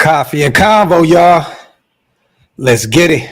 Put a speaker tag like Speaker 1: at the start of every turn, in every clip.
Speaker 1: Coffee and convo, y'all. Let's get it.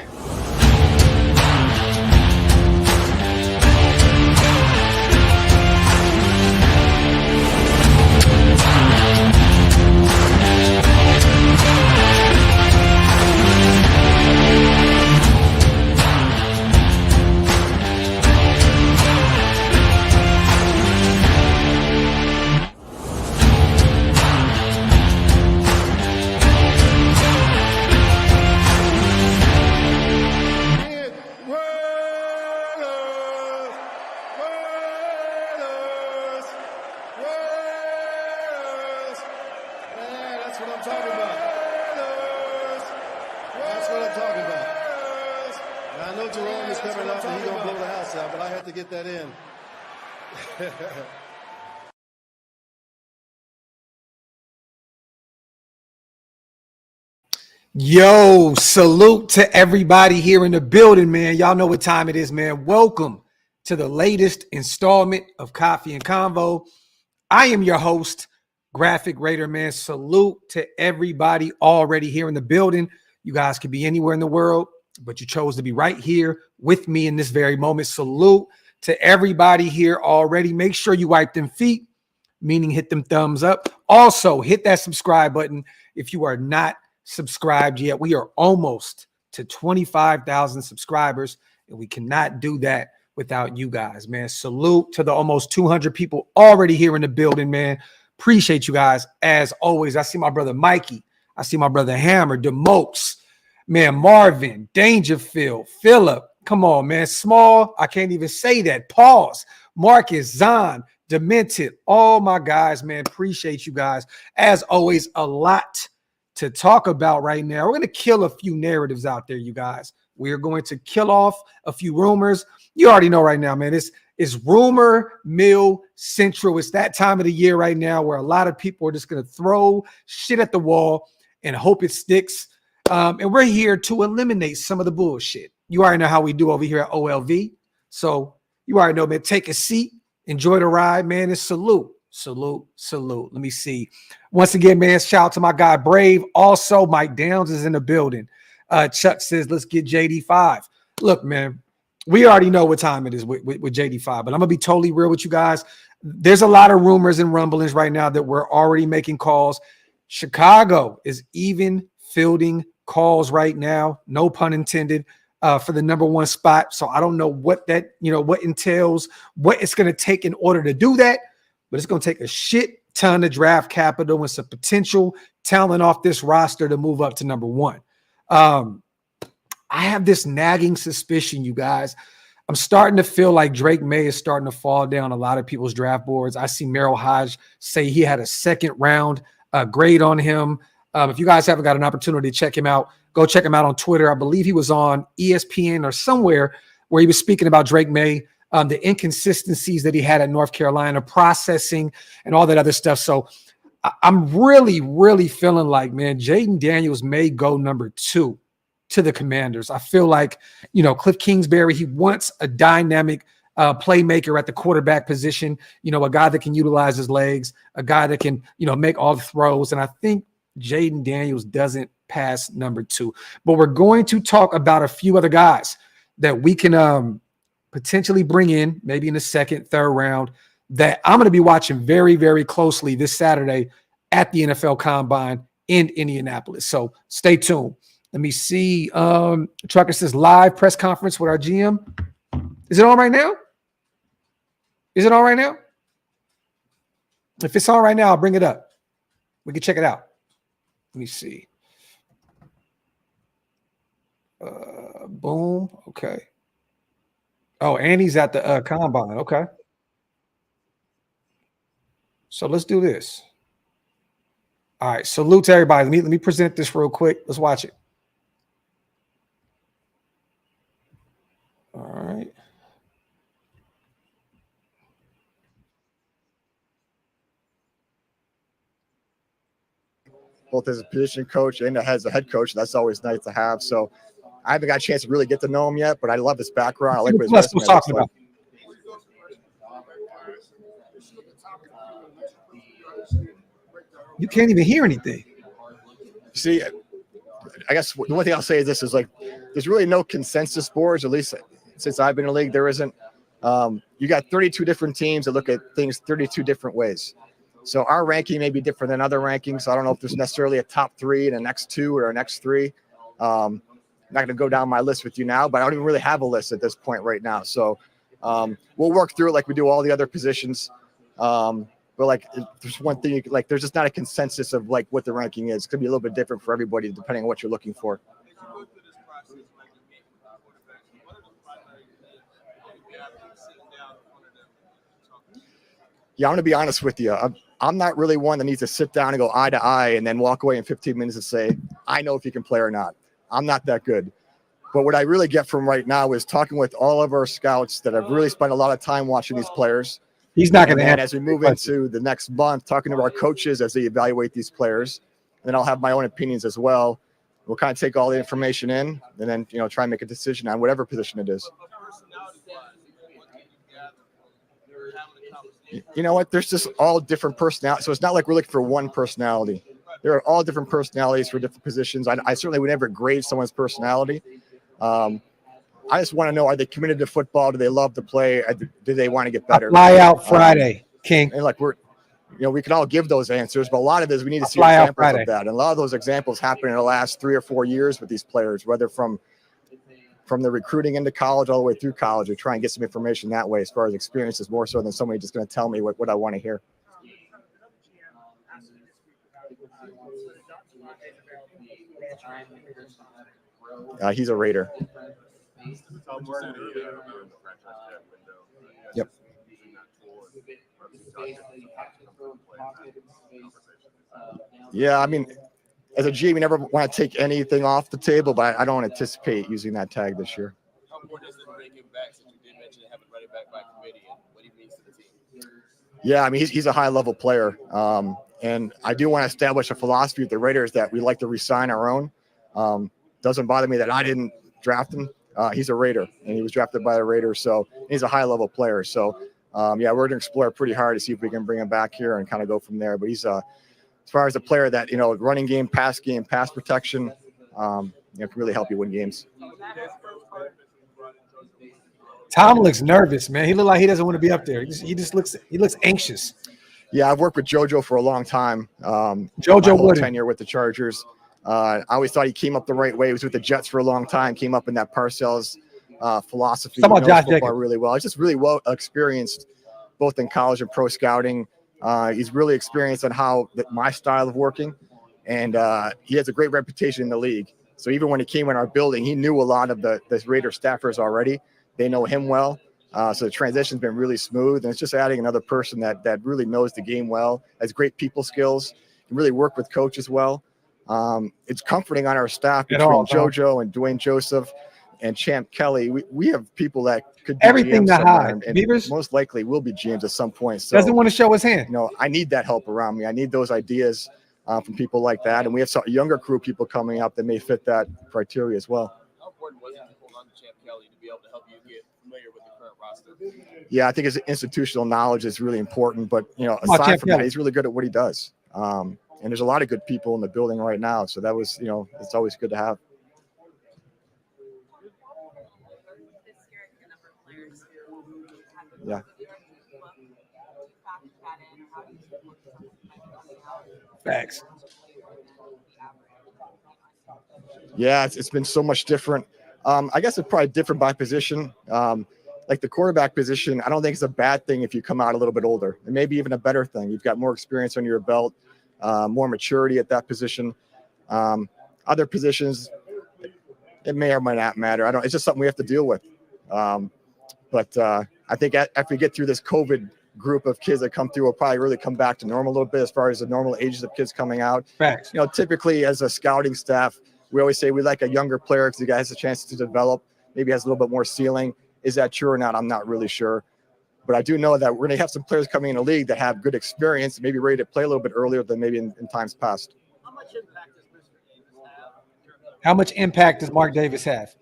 Speaker 1: Yo, salute to everybody here in the building, man. Y'all know what time it is, man. Welcome to the latest installment of Coffee and Convo. I am your host, Graphk Raider, man. Salute to everybody already here in the building. You guys could be anywhere in the world, but you chose to be right here with me in this very moment. Salute to everybody here already. Make sure you wipe them feet, meaning hit them thumbs up. Also, hit that subscribe button if you are not subscribed yet. We are almost to 25,000 subscribers, and we cannot do that without you guys, man. Salute to the almost 200 people already here in the building, man. Appreciate you guys as always. I see my brother Mikey. I see my brother Hammer, Demokes, man, Marvin, Dangerfield, Phillip. Come on, man. Small. I can't even say that. Pause. Marcus, Zahn, Demented. All my guys, man. Appreciate you guys. As always, a lot to talk about right now. We're going to kill a few narratives out there, you guys. We are going to kill off a few rumors. You already know right now, man. It's rumor mill central. It's that time of the year right now where a lot of people are just going to throw shit at the wall and hope it sticks. And we're here to eliminate some of the bullshit. You already know how we do over here at OLV. So you already know, man. Take a seat. Enjoy the ride, man. And salute. Salute, salute. Let me see. Once again, man, shout out to my guy Brave. Also, Mike Downs is in the building. Chuck says, let's get JD5. Look, man, we already know what time it is with JD5, but I'm going to be totally real with you guys. There's a lot of rumors and rumblings right now that we're already making calls. Chicago is even fielding calls right now, no pun intended, for the number one spot. So I don't know what that, what entails, what it's going to take in order to do that. But it's going to take a shit ton of draft capital and some potential talent off this roster to move up to number one. I have this nagging suspicion, you guys. I'm starting to feel like Drake May is starting to fall down a lot of people's draft boards. I see Merrill Hodge say he had a second round grade on him. If you guys haven't got an opportunity to check him out, go check him out on Twitter. I believe he was on ESPN or somewhere where he was speaking about Drake May. The inconsistencies that he had at North Carolina, processing and all that other stuff. So I'm really, really feeling like, man, Jaden Daniels may go number 2 to the Commanders. I feel like, Cliff Kingsbury, he wants a dynamic playmaker at the quarterback position, a guy that can utilize his legs, a guy that can, make all the throws. And I think Jaden Daniels doesn't pass number 2. But we're going to talk about a few other guys that we can potentially bring in maybe in the second, third round that I'm going to be watching very, very closely this Saturday at the NFL Combine in Indianapolis. So stay tuned. Let me see. Trucker says live press conference with our GM. Is it on right now? Is it on right now? If it's on right now, I'll bring it up. We can check it out. Let me see. Boom. Okay. Oh, and he's at the Combine. Okay. So let's do this. All right. Salute to everybody. Let me present this real quick. Let's watch it. All right.
Speaker 2: Both as a position coach and as a head coach. That's always nice to have. So I haven't got a chance to really get to know him yet, but I love his background. I like what his resume looks like.
Speaker 1: You can't even hear anything.
Speaker 2: See, I guess the one thing I'll say is this is like, there's really no consensus boards, at least since I've been in the league, there isn't. You got 32 different teams that look at things 32 different ways. So our ranking may be different than other rankings. I don't know if there's necessarily a top 3 and a next 2 or a next 3. I'm not going to go down my list with you now, but I don't even really have a list at this point right now. So we'll work through it like we do all the other positions. But like, there's one thing, like, there's just not a consensus of like what the ranking is. It could be a little bit different for everybody depending on what you're looking for. Yeah, I'm going to be honest with you. I'm not really one that needs to sit down and go eye to eye and then walk away in 15 minutes and say, I know if you can play or not. I'm not that good. But what I really get from right now is talking with all of our scouts that have really spent a lot of time watching these players.
Speaker 1: He's not going to
Speaker 2: answer. As we move into the next month, talking to our coaches as they evaluate these players, and then I'll have my own opinions as well. We'll kind of take all the information in and then, try and make a decision on whatever position it is. You know what? There's just all different personalities. So it's not like we're looking for one personality. There are all different personalities for different positions. I certainly would never grade someone's personality. I just want to know, are they committed to football? Do they love to play? Do they want to get better?
Speaker 1: Fly out Friday, King.
Speaker 2: And like we can all give those answers, but a lot of this, we need to see examples of that. And a lot of those examples happen in the last 3 or 4 years with these players, whether from the recruiting into college all the way through college. We try and get some information that way as far as experiences, more so than somebody just going to tell me what I want to hear. He's a Raider. Yep. Yeah, I mean, as a GM, we never want to take anything off the table, but I don't anticipate using that tag this year. How important is it to bring him back, since you did mention having running back by committee and what he means to the team? Yeah, I mean, he's a high-level player, and I do want to establish a philosophy with the Raiders that we like to re-sign our own. Doesn't bother me that I didn't draft him. He's a Raider, and he was drafted by the Raiders, so he's a high-level player. So, yeah, we're going to explore pretty hard to see if we can bring him back here and kind of go from there. But he's as far as a player that, running game, pass protection, can really help you win games.
Speaker 1: Tom looks nervous, man. He looks like he doesn't want to be up there. He looks anxious.
Speaker 2: Yeah, I've worked with JoJo for a long time.
Speaker 1: JoJo Wooden
Speaker 2: tenure with the Chargers. I always thought he came up the right way. He was with the Jets for a long time. Came up in that Parcells philosophy.
Speaker 1: Talk about Josh Jacobs.
Speaker 2: Really well. He's just really well experienced, both in college and pro scouting. He's really experienced on how my style of working, and he has a great reputation in the league. So even when he came in our building, he knew a lot of the Raider staffers already. They know him well. So the transition's been really smooth, and it's just adding another person that really knows the game well, has great people skills, can really work with coaches well. It's comforting on our staff between JoJo and Dwayne Joseph and Champ Kelly. We have people that could be
Speaker 1: everything
Speaker 2: GMs
Speaker 1: to hide.
Speaker 2: and most likely will be GMs at some point. So
Speaker 1: doesn't want to show his hand.
Speaker 2: I need that help around me. I need those ideas from people like that. And we have some younger crew people coming up that may fit that criteria as well. How important was it to hold on to Champ Kelly to be able to help you get familiar with the current roster? Yeah, I think his institutional knowledge is really important. But, aside from that, he's really good at what he does. And there's a lot of good people in the building right now. So that was, it's always good to have. Yeah.
Speaker 1: Facts.
Speaker 2: Yeah, it's been so much different. I guess it's probably different by position. Like the quarterback position, I don't think it's a bad thing if you come out a little bit older. It may be even a better thing. You've got more experience under your belt, more maturity at that position. Other positions, it may or may not matter. It's just something we have to deal with. But I think after we get through this COVID group of kids that come through, we'll probably really come back to normal a little bit as far as the normal ages of kids coming out.
Speaker 1: Facts.
Speaker 2: Typically as a scouting staff, we always say we like a younger player because the guy has a chance to develop, maybe has a little bit more ceiling. Is that true or not? I'm not really sure. But I do know that we're going to have some players coming in the league that have good experience, maybe ready to play a little bit earlier than maybe in times past.
Speaker 1: How much impact does Mark Davis have?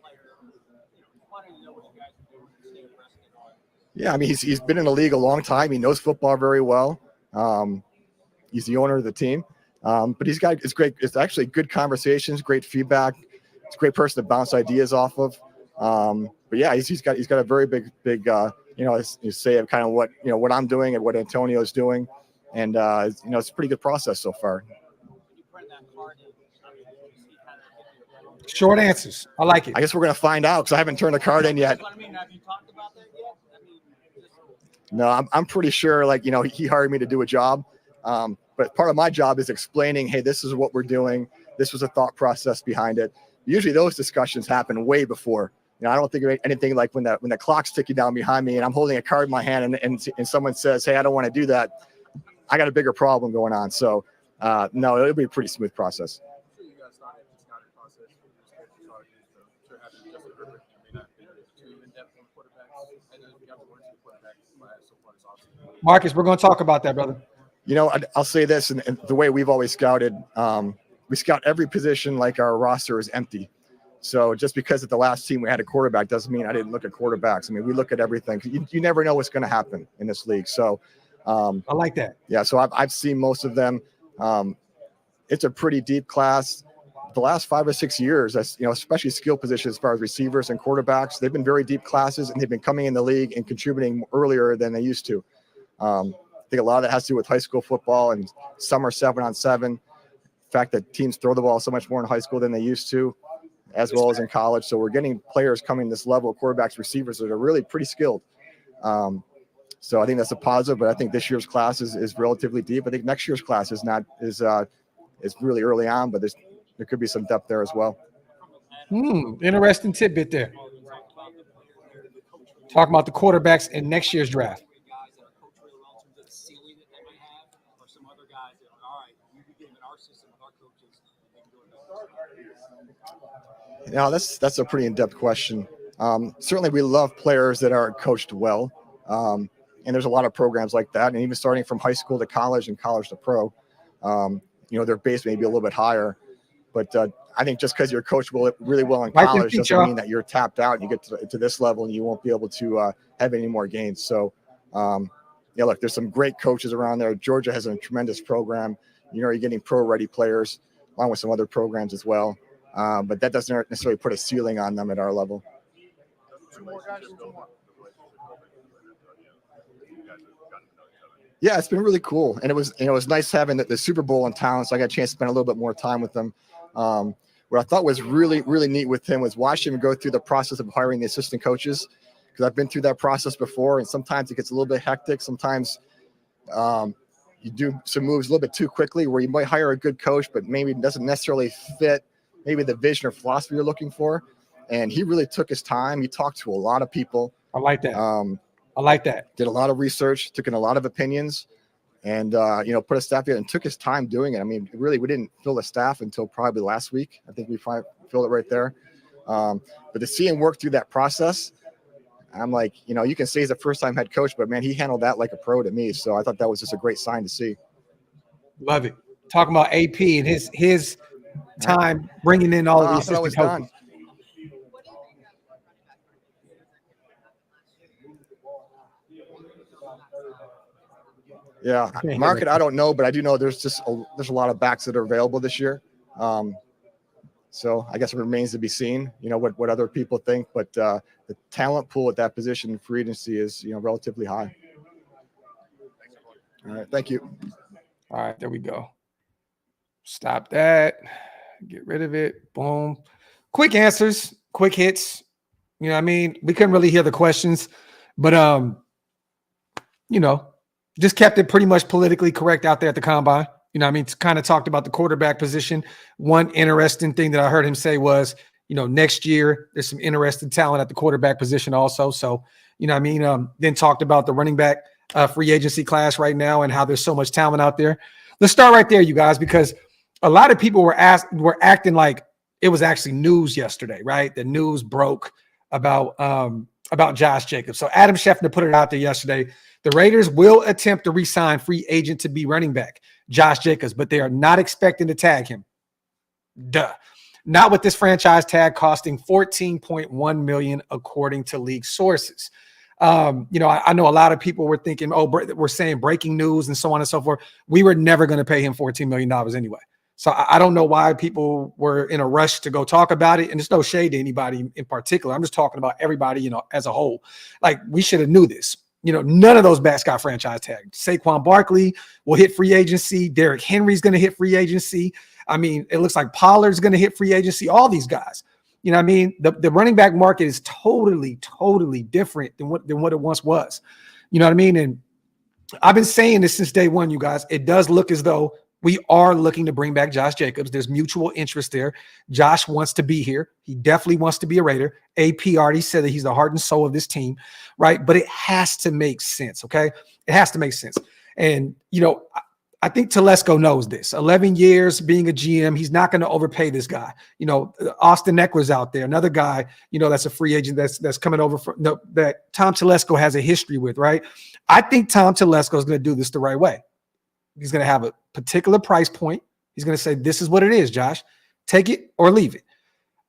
Speaker 2: Yeah, I mean, he's been in the league a long time. He knows football very well. He's the owner of the team. But it's great. It's actually good conversations, great feedback. It's a great person to bounce ideas off of. But yeah, he's got a very big say of kind of what I'm doing and what Antonio's doing. And it's a pretty good process so far.
Speaker 1: Short answers. I like it.
Speaker 2: I guess we're going to find out because I haven't turned the card in yet.
Speaker 3: Have you talked about that yet?
Speaker 2: No, I'm pretty sure, he hired me to do a job. But part of my job is explaining, hey, this is what we're doing. This was a thought process behind it. Usually those discussions happen way before. I don't think of anything like when the clock's ticking down behind me and I'm holding a card in my hand and someone says, hey, I don't want to do that. I got a bigger problem going on. So, no, it'll be a pretty smooth process.
Speaker 1: Marcus, we're going to talk about that, brother.
Speaker 2: I'll say this, and the way we've always scouted, we scout every position like our roster is empty. So just because at the last team we had a quarterback doesn't mean I didn't look at quarterbacks. I mean, we look at everything. You never know what's going to happen in this league. So
Speaker 1: I like that.
Speaker 2: Yeah, so I've seen most of them. It's a pretty deep class. The last 5 or 6 years, especially skill positions as far as receivers and quarterbacks, they've been very deep classes, and they've been coming in the league and contributing earlier than they used to. I think a lot of that has to do with high school football and summer 7-on-7. The fact that teams throw the ball so much more in high school than they used to, as well as in college. So we're getting players coming this level, quarterbacks, receivers that are really pretty skilled. So I think that's a positive, but I think this year's class is relatively deep. I think next year's class is really early on, but there could be some depth there as well.
Speaker 1: Interesting tidbit there. Talking about the quarterbacks in next year's draft.
Speaker 2: Yeah, that's a pretty in-depth question. Certainly we love players that are coached well. And there's a lot of programs like that. And even starting from high school to college and college to pro, their base may be a little bit higher. But I think just because you're coached really well in college doesn't mean that you're tapped out and you get to this level and you won't be able to have any more gains. So, look, there's some great coaches around there. Georgia has a tremendous program. You're getting pro-ready players along with some other programs as well. But that doesn't necessarily put a ceiling on them at our level. Yeah, it's been really cool. And it was nice having the Super Bowl in town. So I got a chance to spend a little bit more time with them. What I thought was really, really neat with him was watching him go through the process of hiring the assistant coaches. Because I've been through that process before. And sometimes it gets a little bit hectic. Sometimes you do some moves a little bit too quickly where you might hire a good coach, but maybe it doesn't necessarily fit maybe the vision or philosophy you're looking for. And he really took his time. He talked to a lot of people.
Speaker 1: I like that. I like that.
Speaker 2: Did a lot of research, took in a lot of opinions, and put a staff together and took his time doing it. I mean, really, we didn't fill the staff until probably last week. I think we filled it right there. But to see him work through that process, I'm like, you can say he's a first-time head coach, but man, he handled that like a pro to me. So I thought that was just a great sign to see.
Speaker 1: Love it. Talking about AP and his time bringing in all of these assistant coaches.
Speaker 2: Yeah, market I don't know, but I do know there's a lot of backs that are available this year. So I guess it remains to be seen, what other people think. But the talent pool at that position for agency is relatively high. All right, thank you.
Speaker 1: All right, there we go. Stop that. Get rid of it. Boom. Quick answers, quick hits. We couldn't really hear the questions, but just kept it pretty much politically correct out there at the combine. Kind of talked about the quarterback position. One interesting thing that I heard him say was, next year there's some interesting talent at the quarterback position also. So, then talked about the running back free agency class right now and how there's so much talent out there. Let's start right there, you guys, because a lot of people were acting like it was actually news yesterday, right? The news broke about Josh Jacobs. So Adam Schefter put it out there yesterday. The Raiders will attempt to re-sign free agent to be running back Josh Jacobs, but they are not expecting to tag him. Duh. Not with this franchise tag costing $14.1 million, according to league sources. I know a lot of people were thinking, we're saying breaking news and so on and so forth. We were never going to pay him $14 million anyway. So I don't know why people were in a rush to go talk about it. And there's no shade to anybody in particular. I'm just talking about everybody, as a whole. Like, we should have knew this. None of those backs got franchise tagged. Saquon Barkley will hit free agency. Derrick Henry's going to hit free agency. I mean, it looks like Pollard's going to hit free agency. All these guys. You know what I mean? The running back market is totally, totally different than what it once was. You know what I mean? And I've been saying this since day one, you guys. It does look as though we are looking to bring back Josh Jacobs. There's mutual interest there. Josh wants to be here. He definitely wants to be a Raider. AP already said that he's the heart and soul of this team, right? But it has to make sense, okay? It has to make sense. And, I think Telesco knows this. 11 years being a GM, he's not going to overpay this guy. Austin Eckler's out there, another guy, that's a free agent that's coming over that Tom Telesco has a history with, right? I think Tom Telesco is going to do this the right way. He's going to have a particular price point. He's going to say, this is what it is, Josh. Take it or leave it.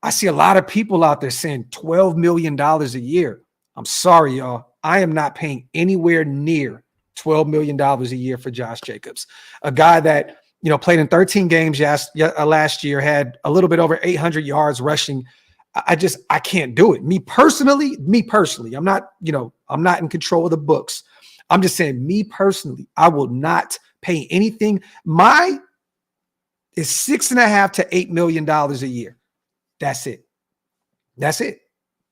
Speaker 1: I see a lot of people out there saying $12 million a year. I'm sorry, y'all. I am not paying anywhere near $12 million a year for Josh Jacobs, a guy that, played in 13 games last year, had a little bit over 800 yards rushing. I can't do it. Me personally, I'm not in control of the books. I'm just saying, me personally, I will not pay anything. Is $6.5 to $8 million a year. That's it.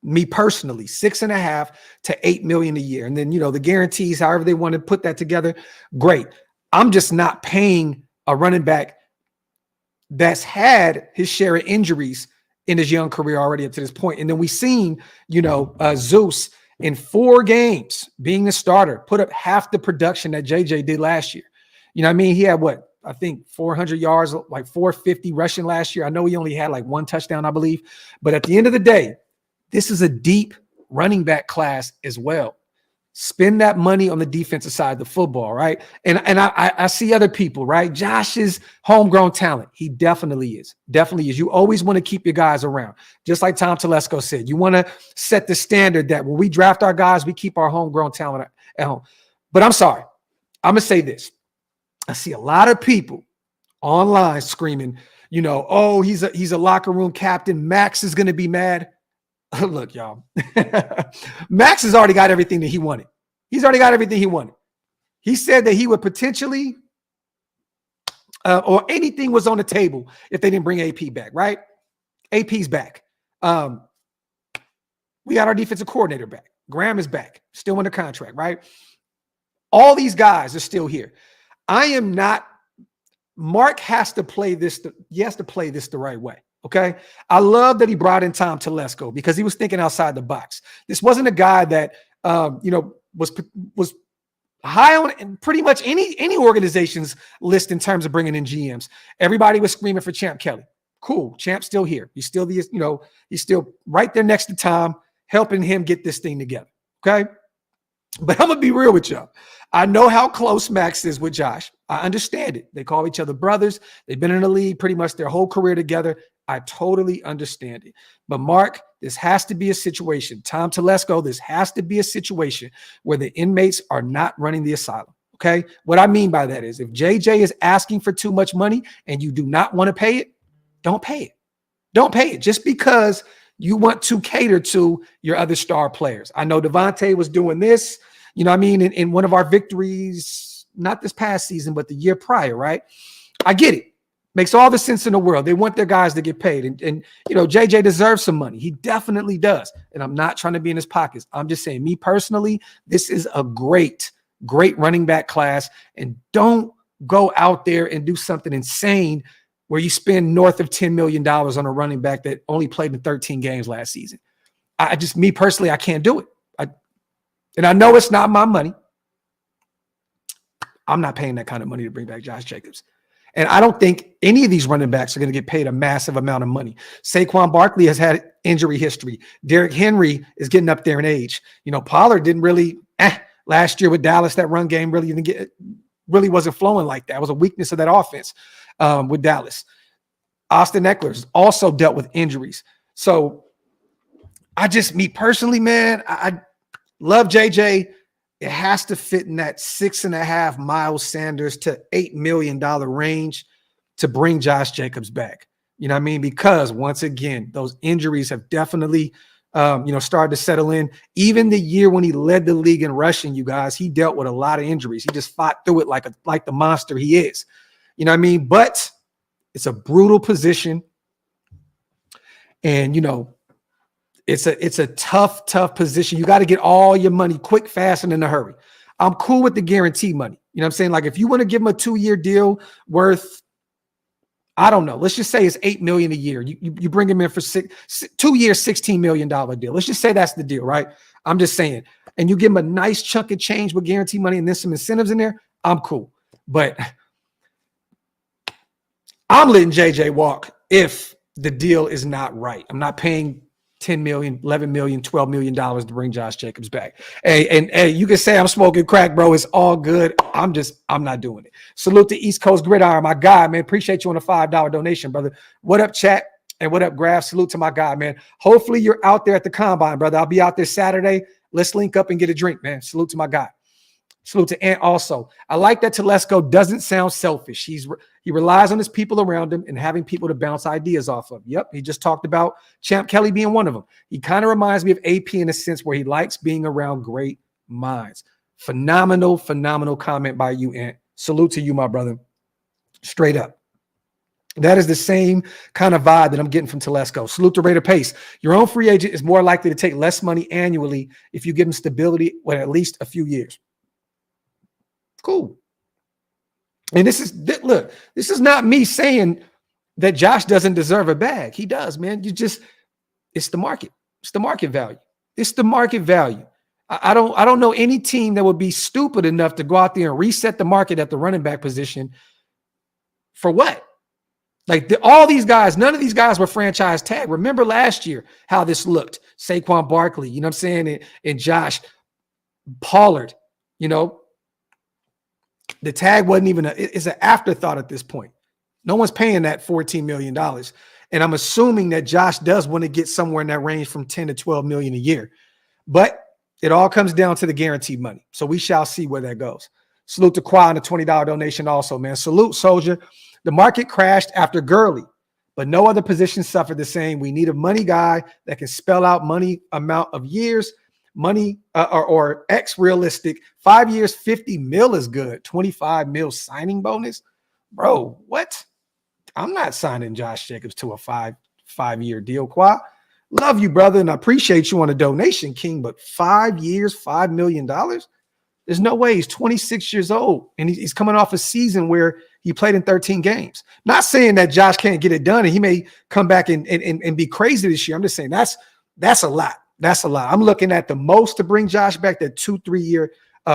Speaker 1: Me personally, $6.5 to $8 million a year. And then, the guarantees, however they want to put that together, great. I'm just not paying a running back that's had his share of injuries in his young career already up to this point. And then we seen, Zeus in 4 games being the starter, put up half the production that JJ did last year. You know what I mean? He had I think 400 yards, like 450 rushing last year. I know he only had like 1 touchdown, I believe. But at the end of the day, this is a deep running back class as well. Spend that money on the defensive side of the football, right? And I see other people, right? Josh is homegrown talent. He definitely is. You always want to keep your guys around. Just like Tom Telesco said, you want to set the standard that when we draft our guys, we keep our homegrown talent at home. But I'm sorry. I'm going to say this. I see a lot of people online screaming, he's a locker room captain. Max is going to be mad. Look, y'all, Max has already got everything that he wanted. He's already got everything he wanted. He said that he would potentially, or anything was on the table if they didn't bring AP back, right? AP's back. We got our defensive coordinator back. Graham is back, still under contract, right? All these guys are still here. Mark has to play this the right way. Okay. I love that he brought in Tom Telesco because he was thinking outside the box. This wasn't a guy that, was high on pretty much any organization's list in terms of bringing in GMs. Everybody was screaming for Champ Kelly. Cool. Champ's still here. He's still he's still right there next to Tom, helping him get this thing together. Okay. But I'm going to be real with y'all. I know how close Max is with Josh. I understand it. They call each other brothers. They've been in the league pretty much their whole career together. I totally understand it. But Mark, this has to be a situation. Tom Telesco, this has to be a situation where the inmates are not running the asylum. Okay. What I mean by that is if JJ is asking for too much money and you do not want to pay it, don't pay it. Don't pay it just because you want to cater to your other star players. I know Devontae was doing this, in one of our victories, not this past season, but the year prior, right? I get it. Makes all the sense in the world. They want their guys to get paid. And JJ deserves some money. He definitely does. And I'm not trying to be in his pockets. I'm just saying, me personally, this is a great running back class. And don't go out there and do something insane where you spend north of $10 million on a running back that only played in 13 games last season. Me personally, I can't do it. And I know it's not my money. I'm not paying that kind of money to bring back Josh Jacobs. And I don't think any of these running backs are going to get paid a massive amount of money. Saquon Barkley has had injury history. Derrick Henry is getting up there in age. Pollard didn't really last year with Dallas. That run game really wasn't flowing like that. It was a weakness of that offense with Dallas. Austin Eckler's also dealt with injuries. So me personally, man, Love JJ. It has to fit in that 6.5 Miles Sanders to $8 million range to bring Josh Jacobs back. You know what I mean? Because once again, those injuries have definitely, started to settle in. Even the year when he led the league in rushing, you guys, he dealt with a lot of injuries. He just fought through it like the monster he is. You know what I mean? But it's a brutal position. And, it's a tough position. You got to get all your money quick, fast, and in a hurry. I'm cool with the guarantee money. You know what I'm saying? Like if you want to give him a 2-year deal worth, I don't know, let's just say it's $8 million a year. You bring him in for 2 years, $16 million deal. Let's just say that's the deal, right? I'm just saying. And you give him a nice chunk of change with guarantee money and then some incentives in there. I'm cool. But I'm letting JJ walk if the deal is not right. I'm not paying $10 million, $11 million, $12 million to bring Josh Jacobs back. Hey, you can say I'm smoking crack, bro. It's all good. I'm not doing it. Salute to East Coast Gridiron, my guy, man. Appreciate you on a $5 donation, brother. What up, chat? And what up, Graphk? Salute to my guy, man. Hopefully you're out there at the combine, brother. I'll be out there Saturday. Let's link up and get a drink, man. Salute to my guy. Salute to Ant also. I like that Telesco doesn't sound selfish. He relies on his people around him and having people to bounce ideas off of. Yep, he just talked about Champ Kelly being one of them. He kind of reminds me of AP in a sense where he likes being around great minds. Phenomenal comment by you, Ant. Salute to you, my brother. Straight up. That is the same kind of vibe that I'm getting from Telesco. Salute to Raider Pace. Your own free agent is more likely to take less money annually if you give him stability with at least a few years. Cool. And this is not me saying that Josh doesn't deserve a bag. He does, man. It's the market. It's the market value. It's the market value. I don't know any team that would be stupid enough to go out there and reset the market at the running back position for what? Like all these guys, none of these guys were franchise tag. Remember last year how this looked. Saquon Barkley, you know what I'm saying? And Josh Pollard, the tag wasn't even it's an afterthought at this point. No one's paying that $14 million. And I'm assuming that Josh does want to get somewhere in that range from 10 to 12 million a year. But it all comes down to the guaranteed money. So we shall see where that goes. Salute to Qua on a $20 donation also, man. Salute, Soldier. The market crashed after Gurley, but no other position suffered the same. We need a money guy that can spell out money amount of years, money or X realistic. 5 years, 50 mil is good. 25 mil signing bonus. Bro, what? I'm not signing Josh Jacobs to a five-year deal, Qua. Love you, brother, and I appreciate you on a donation, King, but 5 years, $5 million? There's no way. He's 26 years old, and he's coming off a season where he played in 13 games. Not saying that Josh can't get it done, and he may come back and be crazy this year. I'm just saying that's a lot. That's a lot. I'm looking at the most to bring Josh back, that 2-3 year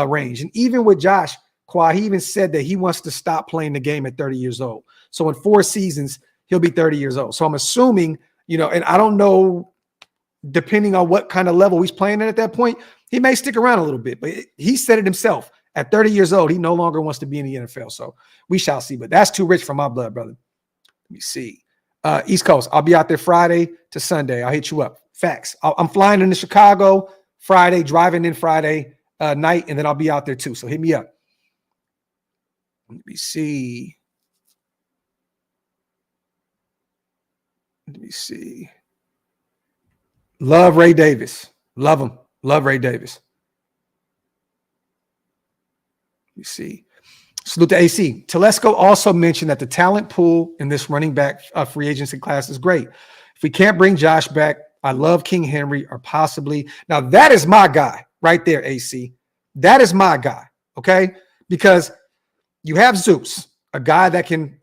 Speaker 1: range. And even with Josh, Qua, he even said that he wants to stop playing the game at 30 years old. So in 4 seasons, he'll be 30 years old. So I'm assuming, and I don't know, depending on what kind of level he's playing at that point, he may stick around a little bit. But he said it himself. At 30 years old, he no longer wants to be in the NFL. So we shall see. But that's too rich for my blood, brother. Let me see. East Coast, I'll be out there Friday to Sunday. I'll hit you up. Facts. I'm flying into Chicago Friday, driving in Friday night, and then I'll be out there too. So hit me up. Let me see. Love Ray Davis. Love him. Love Ray Davis. Let me see. Salute to AC. Telesco also mentioned that the talent pool in this running back free agency class is great. If we can't bring Josh back, I love King Henry or possibly. Now, that is my guy right there, AC. That is my guy, okay? Because you have Zeus, a guy that can,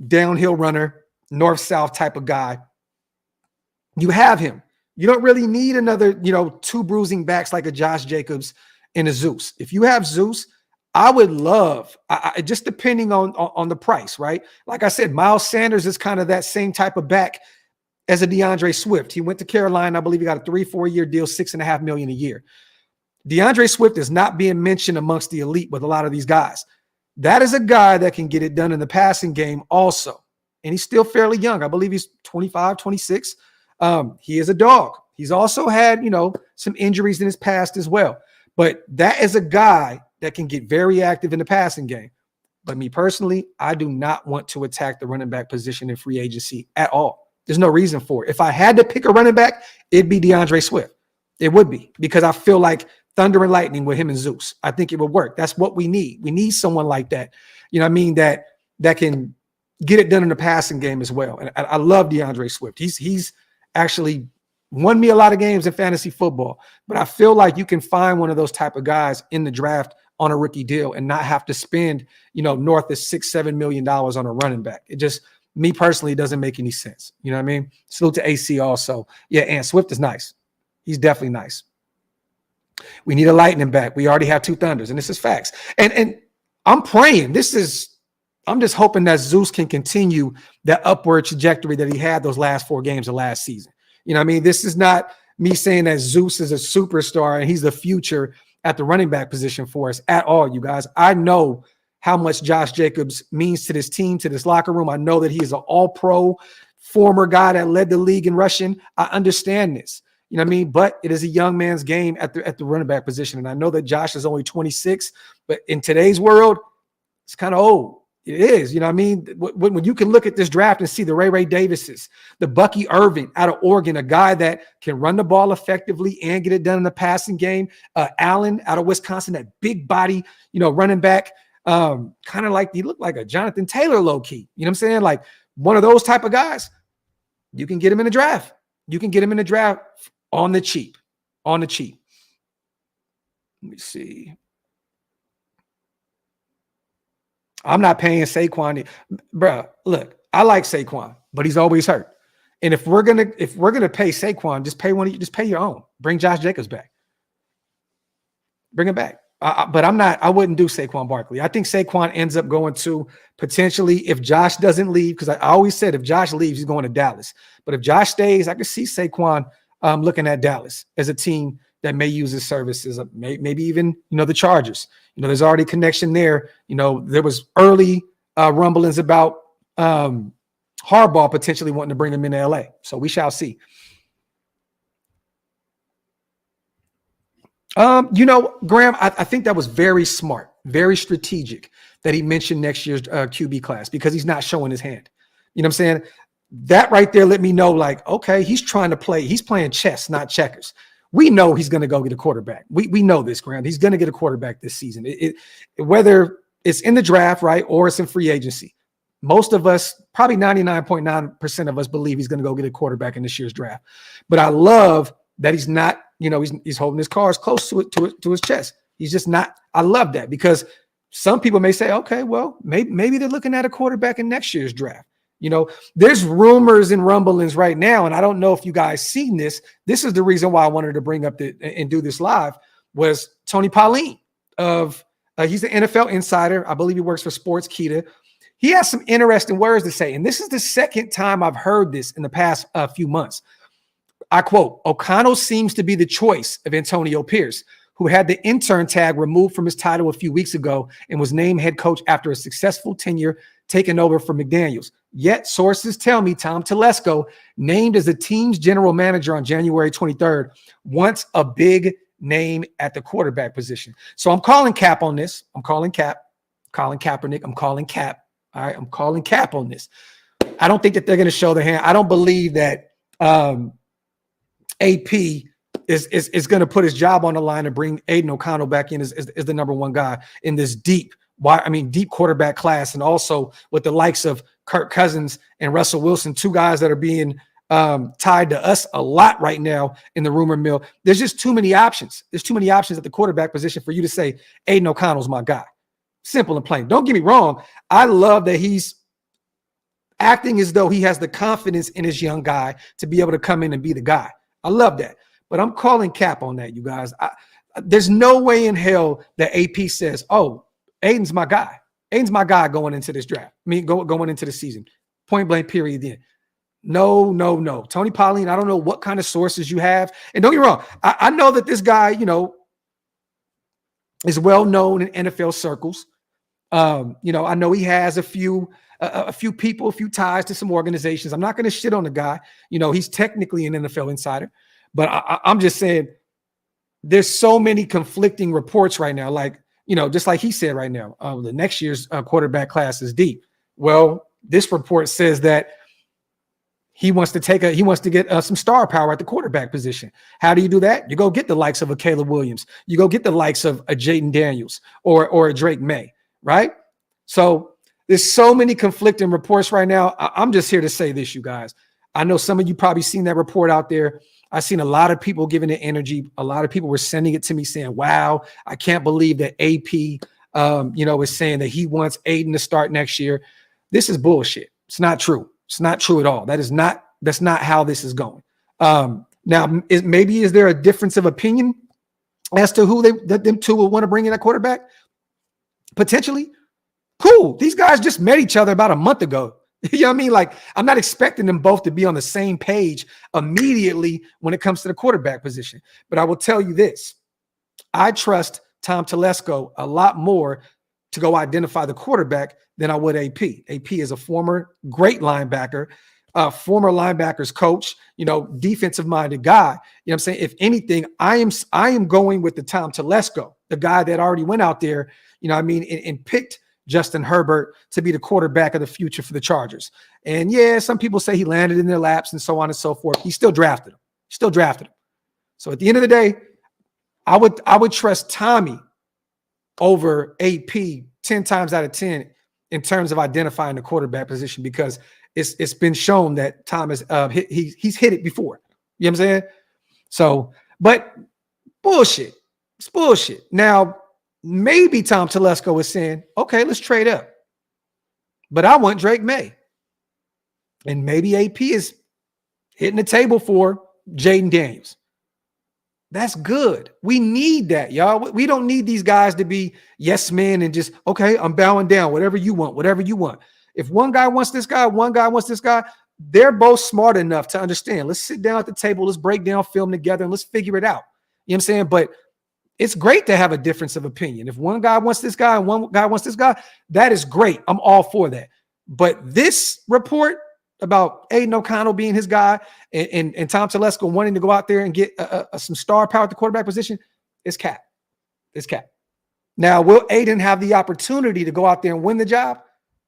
Speaker 1: downhill runner, north-south type of guy. You have him. You don't really need another, 2 bruising backs like a Josh Jacobs and a Zeus. If you have Zeus, I would love, just depending on the price, right? Like I said, Miles Sanders is kind of that same type of back as a DeAndre Swift. He went to Carolina. I believe he got a 3-4 year deal, $6.5 million a year. DeAndre Swift is not being mentioned amongst the elite with a lot of these guys. That is a guy that can get it done in the passing game also. And he's still fairly young. I believe he's 25, 26. He is a dog. He's also had, some injuries in his past as well. But that is a guy that can get very active in the passing game. But me personally, I do not want to attack the running back position in free agency at all. There's no reason for it. If I had to pick a running back, it'd be DeAndre Swift. It would be, because I feel like thunder and lightning with him and Zeus. I think it would work. That's what we need. We need someone like that. You know what I mean? That can get it done in the passing game as well. And I love DeAndre Swift. He's actually won me a lot of games in fantasy football. But I feel like you can find one of those type of guys in the draft on a rookie deal and not have to spend, north of $6-7 million on a running back. It just, me personally, doesn't make any sense. You know what I mean? Salute to AC also. Yeah, and Swift is nice. He's definitely nice. We need a lightning back. We already have 2 thunders, and this is facts. And I'm praying. I'm just hoping that Zeus can continue that upward trajectory that he had those last 4 games of last season. You know what I mean? This is not me saying that Zeus is a superstar and he's the future at the running back position for us at all, you guys. I know how much Josh Jacobs means to this team, to this locker room. I know that he is an all-pro former guy that led the league in rushing. I understand this. You know what I mean? But it is a young man's game at the running back position. And I know that Josh is only 26, but in today's world, it's kind of old. It is, you know what I mean? When you can look at this draft and see the Ray Davises, the Bucky Irving out of Oregon, a guy that can run the ball effectively and get it done in the passing game. Allen out of Wisconsin, that big body, running back, kind of like he looked like a Jonathan Taylor low key. You know what I'm saying? Like one of those type of guys. You can get him in the draft. You can get him in the draft on the cheap. On the cheap. Let me see. I'm not paying Saquon. Bro, look, I like Saquon, but he's always hurt. And if we're gonna pay Saquon, just pay your own. Bring Josh Jacobs back. Bring him back. But I wouldn't do Saquon Barkley. I think Saquon ends up going to potentially, if Josh doesn't leave, because I always said if Josh leaves, he's going to Dallas. But if Josh stays, I could see Saquon looking at Dallas as a team that may use his services, maybe even, the Chargers. There's already connection there. There was early rumblings about Harbaugh potentially wanting to bring him into LA. So we shall see. Graham, I think that was very smart, very strategic that he mentioned next year's QB class, because he's not showing his hand. You know what I'm saying? That right there let me know, like, okay, he's playing chess, not checkers. We know he's going to go get a quarterback. We know this, Graham. He's going to get a quarterback this season. Whether it's in the draft, right, or it's in free agency. Most of us, probably 99.9% of us, believe he's going to go get a quarterback in this year's draft. But I love that he's not, he's holding his cards close to his chest. He's just not. I love that, because some people may say, okay, well, maybe they're looking at a quarterback in next year's draft. There's rumors and rumblings right now, and I don't know if you guys seen this. This is the reason why I wanted to bring up and do this live, was Tony Pauline he's an NFL insider. I believe he works for Sports Kita. He has some interesting words to say, and this is the second time I've heard this in the past few months. I quote, "O'Connell seems to be the choice of Antonio Pierce, who had the intern tag removed from his title a few weeks ago and was named head coach after a successful tenure taking over for McDaniels. Yet sources tell me Tom Telesco, named as the team's general manager on January 23rd, wants a big name at the quarterback position." So I'm calling cap on this. I'm calling Cap. Colin Kaepernick. I'm calling Cap. All right. I'm calling Cap on this. I don't think that they're going to show their hand. I don't believe that AP is going to put his job on the line and bring Aiden O'Connell back in as the number one guy in this deep quarterback class, and also with the likes of Kirk Cousins and Russell Wilson, 2 guys that are being tied to us a lot right now in the rumor mill. There's just too many options. There's too many options at the quarterback position for you to say Aiden O'Connell's my guy. Simple and plain. Don't get me wrong. I love that he's acting as though he has the confidence in his young guy to be able to come in and be the guy. I love that. But I'm calling cap on that, you guys. There's no way in hell that AP says, oh, Aiden's my guy. Aiden's my guy going into this draft. Going into the season. Point blank, period. Then. No. Tony Pauline, I don't know what kind of sources you have. And don't get me wrong. I know that this guy, is well known in NFL circles. I know he has a few people, a few ties to some organizations. I'm not going to shit on the guy. He's technically an NFL insider. But I'm just saying, there's so many conflicting reports right now. Like, just like he said right now, the next year's quarterback class is deep. Well, this report says that he wants to get some star power at the quarterback position. How do you do that? You go get the likes of a Caleb Williams. You go get the likes of a Jaden Daniels or a Drake May, right? So there's so many conflicting reports right now. I'm just here to say this, you guys. I know some of you probably seen that report out there. I've seen a lot of people giving it energy. A lot of people were sending it to me saying, wow, I can't believe that AP, is saying that he wants Aiden to start next year. This is bullshit. It's not true. It's not true at all. That's not how this is going. Now, is there a difference of opinion as to who them two will want to bring in at quarterback? Potentially. Cool. These guys just met each other about a month ago. You know what I mean? Like, I'm not expecting them both to be on the same page immediately when it comes to the quarterback position. But I will tell you this. I trust Tom Telesco a lot more to go identify the quarterback than I would AP. AP is a former great linebacker, former linebackers coach, defensive-minded guy. You know what I'm saying? If anything, I am going with the Tom Telesco, the guy that already went out there, and picked Justin Herbert to be the quarterback of the future for the Chargers. And yeah, some people say he landed in their laps and so on and so forth. He still drafted him. So at the end of the day, I would trust Tommy over AP 10 times out of 10 in terms of identifying the quarterback position, because it's been shown that Tom has he's hit it before. You know what I'm saying? So, but bullshit. It's bullshit. Now, maybe Tom Telesco is saying, okay, let's trade up. But I want Drake May. And maybe AP is hitting the table for Jaden Daniels. That's good. We need that, y'all. We don't need these guys to be yes men and just, okay, I'm bowing down, whatever you want. If one guy wants this guy, they're both smart enough to understand. Let's sit down at the table. Let's break down film together and let's figure it out. You know what I'm saying? But it's great to have a difference of opinion. If one guy wants this guy and one guy wants this guy, that is great. I'm all for that. But this report about Aiden O'Connell being his guy and Tom Telesco wanting to go out there and get some star power at the quarterback position, it's cap. It's cap. Now, will Aiden have the opportunity to go out there and win the job?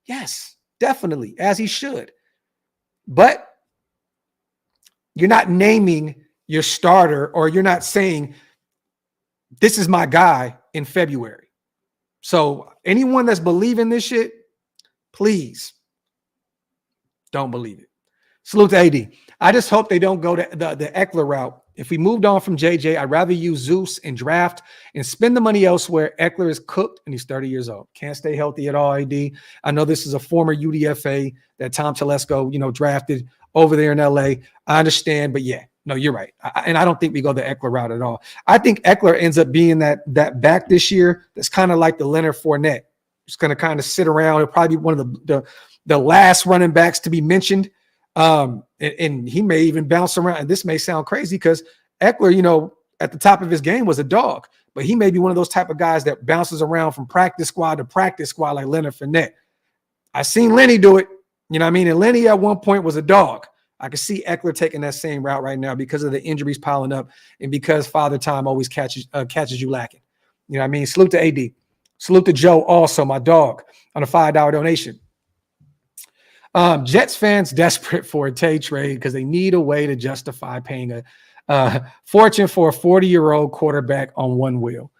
Speaker 1: Yes, definitely, as he should. But you're not naming your starter, or you're not saying, this is my guy in February. So anyone that's believing this shit, please don't believe it. Salute to AD. I just hope they don't go the Eckler route. If we moved on from JJ, I'd rather use Zeus and draft and spend the money elsewhere. Eckler is cooked and he's 30 years old. Can't stay healthy at all, AD. I know this is a former UDFA that Tom Telesco, drafted over there in LA. I understand, but yeah. No, you're right. And I don't think we go the Eckler route at all. I think Eckler ends up being that back this year that's kind of like the Leonard Fournette. Just going to kind of sit around. He'll probably be one of the last running backs to be mentioned. And he may even bounce around. And this may sound crazy because Eckler, at the top of his game was a dog. But he may be one of those type of guys that bounces around from practice squad to practice squad like Leonard Fournette. I seen Lenny do it. You know what I mean? And Lenny at one point was a dog. I can see Eckler taking that same route right now because of the injuries piling up and because Father Time always catches you lacking. You know what I mean? Salute to AD. Salute to Joe also, my dog, on a $5 donation. Jets fans desperate for a Tay trade because they need a way to justify paying a fortune for a 40-year-old quarterback on one wheel.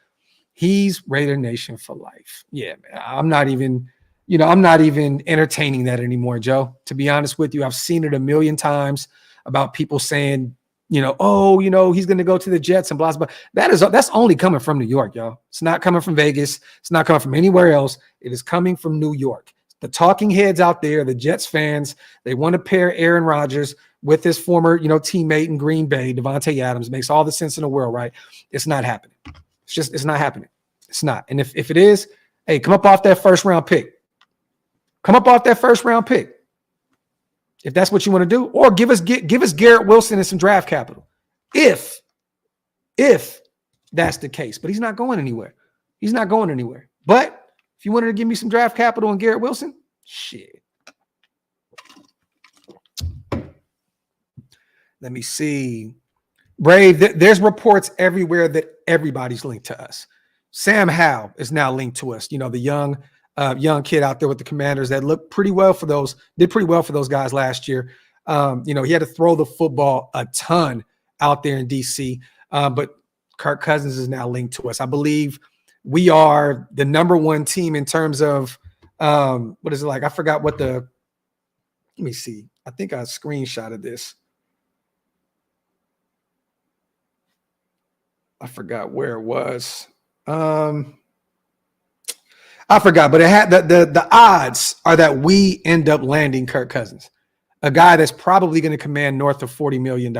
Speaker 1: He's Raider Nation for life. Yeah, man. I'm not even entertaining that anymore, Joe. To be honest with you, I've seen it a million times about people saying, he's going to go to the Jets and blah, blah. That's only coming from New York, y'all. It's not coming from Vegas. It's not coming from anywhere else. It is coming from New York. The talking heads out there, the Jets fans, they want to pair Aaron Rodgers with his former, teammate in Green Bay, Devontae Adams. Makes all the sense in the world, right? It's not happening. It's not happening. It's not. And if it is, hey, come up off that first round pick. Come up off that first round pick. If that's what you want to do, or give us Garrett Wilson and some draft capital. If that's the case, but he's not going anywhere. He's not going anywhere. But if you wanted to give me some draft capital and Garrett Wilson, shit. Let me see. Brave, there's reports everywhere that everybody's linked to us. Sam Howell is now linked to us. You know, the young kid out there with the Commanders that did pretty well for those guys last year. You know, he had to throw the football a ton out there in DC, but Kirk Cousins is now linked to us. I believe we are the number one team in terms of what is it like? I forgot what let me see. I think I screenshotted this. I forgot where it was. I forgot, but it had the odds are that we end up landing Kirk Cousins, a guy that's probably going to command north of $40 million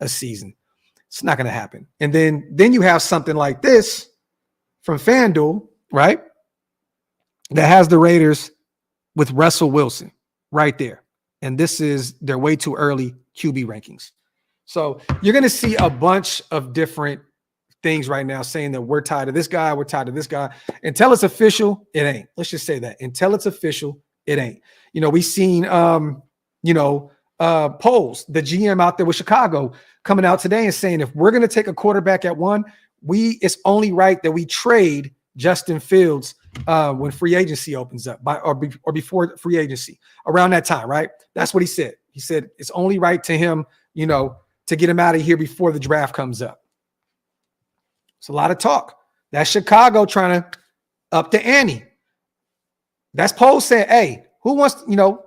Speaker 1: a season. It's not going to happen. And then you have something like this from FanDuel, right? That has the Raiders with Russell Wilson right there. And this is their way too early QB rankings. So you're going to see a bunch of different things right now saying that we're tied to this guy, we're tied to this guy. Until it's official, it ain't. Let's just say that. Until it's official, it ain't. You know, we've seen polls, the GM out there with Chicago coming out today and saying if we're going to take a quarterback at 1, it's only right that we trade Justin Fields when free agency opens up or before free agency, around that time, right? That's what he said. He said it's only right to him, to get him out of here before the draft comes up. It's a lot of talk. That's Chicago trying to up the ante. That's polls saying, hey, who wants, who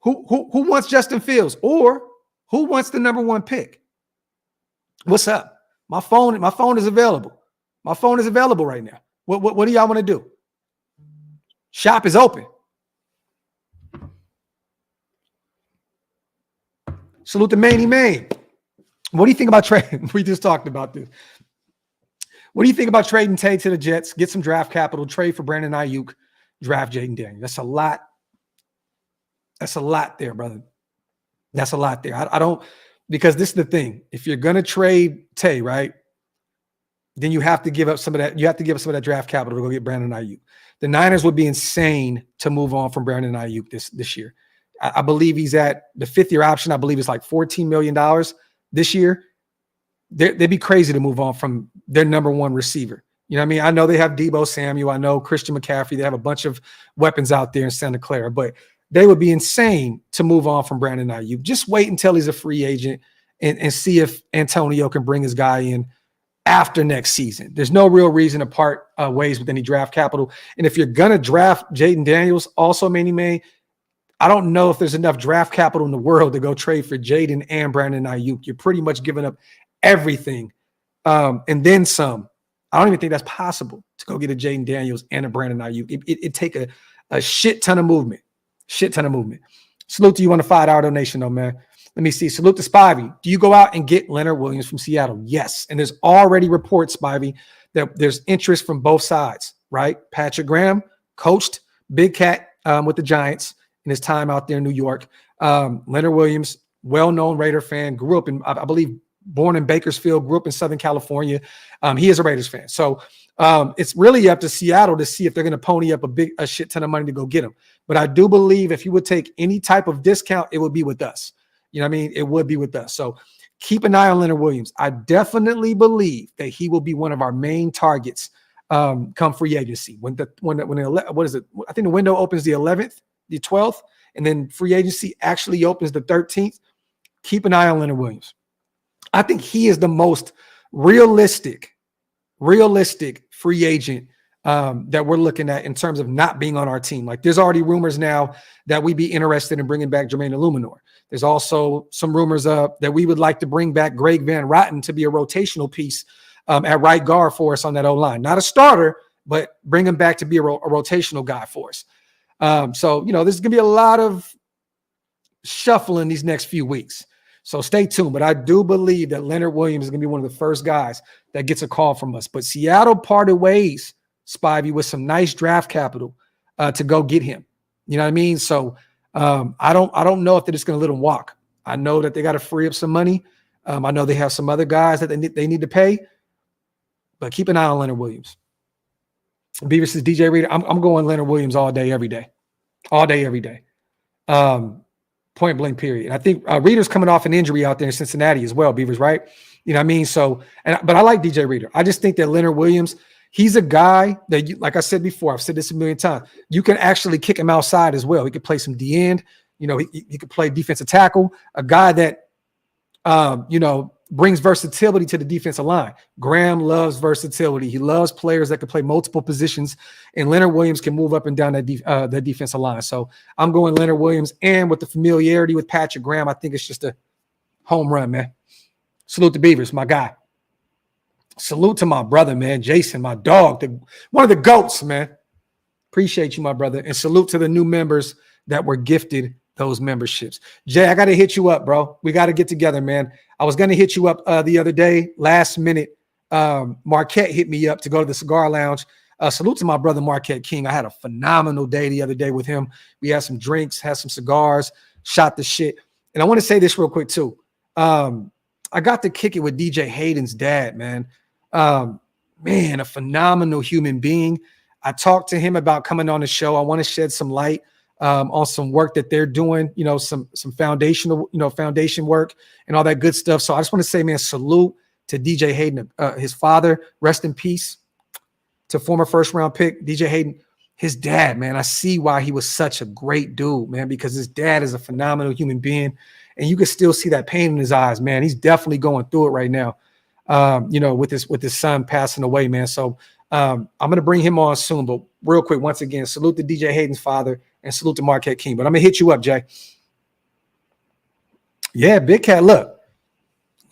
Speaker 1: wants Justin Fields, or who wants the number 1 pick? What's up? My phone is available. My phone is available right now. What do y'all want to do? Shop is open. Salute to Maney Main. What do you think about trading? We just talked about this. What do you think about trading Tay to the Jets, get some draft capital, trade for Brandon Ayuk, draft Jaden Daniels? That's a lot. That's a lot there, brother. That's a lot there. I don't, because this is the thing. If you're going to trade Tay, right, then you have to give up some of that. You have to give up some of that draft capital to go get Brandon Ayuk. The Niners would be insane to move on from Brandon Ayuk this year. I believe he's at the 5th-year option. I believe it's like $14 million this year. They'd be crazy to move on from their number 1 receiver. You know what I mean? I know they have Deebo Samuel. I know Christian McCaffrey. They have a bunch of weapons out there in Santa Clara, but they would be insane to move on from Brandon Ayuk. Just wait until he's a free agent and see if Antonio can bring his guy in after next season. There's no real reason to part ways with any draft capital. And if you're going to draft Jaden Daniels, also Manny May, I don't know if there's enough draft capital in the world to go trade for Jaden and Brandon Ayuk. You're pretty much giving up everything and then some. I don't even think that's possible to go get a Jaden Daniels and a Brandon Ayuk. It'd take a shit ton of movement. Salute to you on the $5 donation, though, man. Let me see. Salute to Spivey. Do you go out and get Leonard Williams from Seattle? Yes. And there's already reports, Spivey, that there's interest from both sides, right? Patrick Graham coached Big Cat with the Giants in his time out there in New York. Leonard Williams, well-known Raider fan, grew up in, I believe, born in Bakersfield, grew up in Southern California. He is a Raiders fan. So it's really up to Seattle to see if they're going to pony up a shit ton of money to go get him. But I do believe if you would take any type of discount, it would be with us. You know what I mean? It would be with us. So keep an eye on Leonard Williams. I definitely believe that he will be one of our main targets come free agency. What is it? I think the window opens the 11th, the 12th, and then free agency actually opens the 13th. Keep an eye on Leonard Williams. I think he is the most realistic free agent that we're looking at in terms of not being on our team. Like there's already rumors now that we'd be interested in bringing back Jermaine Illuminor. There's also some rumors that we would like to bring back Greg Van Rotten to be a rotational piece at right guard for us on that O-line. Not a starter, but bring him back to be a rotational guy for us. So, there's going to be a lot of shuffling these next few weeks. So stay tuned. But I do believe that Leonard Williams is going to be one of the first guys that gets a call from us. But Seattle parted ways, Spivey, with some nice draft capital to go get him. You know what I mean? So I don't know if they're just going to let him walk. I know that they got to free up some money. I know they have some other guys that they need to pay. But keep an eye on Leonard Williams. Beavis says, DJ Reader, I'm going Leonard Williams all day, every day. All day, every day. Point blank period. I think Reader's coming off an injury out there in Cincinnati as well, Beavers, right? You know what I mean? So, but I like DJ Reader. I just think that Leonard Williams, he's a guy that, like I said before, I've said this a million times, you can actually kick him outside as well. He could play some D end. You know, he could play defensive tackle, a guy that, brings versatility to the defensive line. Graham loves versatility. He loves players that can play multiple positions, and Leonard Williams can move up and down that defensive line. So I'm going Leonard Williams, and with the familiarity with Patrick Graham, I think it's just a home run, man. Salute the Beavers, my guy. Salute to my brother, man, Jason, my dog, one of the GOATs, man. Appreciate you, my brother, and salute to the new members that were gifted those memberships. Jay, I got to hit you up, bro. We got to get together, man. I was going to hit you up the other day, last minute. Marquette hit me up to go to the cigar lounge. Salute to my brother, Marquette King. I had a phenomenal day the other day with him. We had some drinks, had some cigars, shot the shit. And I want to say this real quick too. I got to kick it with DJ Hayden's dad, man. Man, a phenomenal human being. I talked to him about coming on the show. I want to shed some light on some work that they're doing, some foundational, foundation work and all that good stuff. So I just want to say, man, salute to DJ Hayden, his father, rest in peace, to former first round pick, DJ Hayden, his dad, man. I see why he was such a great dude, man, because his dad is a phenomenal human being, and you can still see that pain in his eyes, man. He's definitely going through it right now, with his son passing away, man. So I'm going to bring him on soon, but real quick, once again, salute to DJ Hayden's father and salute to Marquette King. But I'm going to hit you up, Jay. Yeah, Big Cat, look.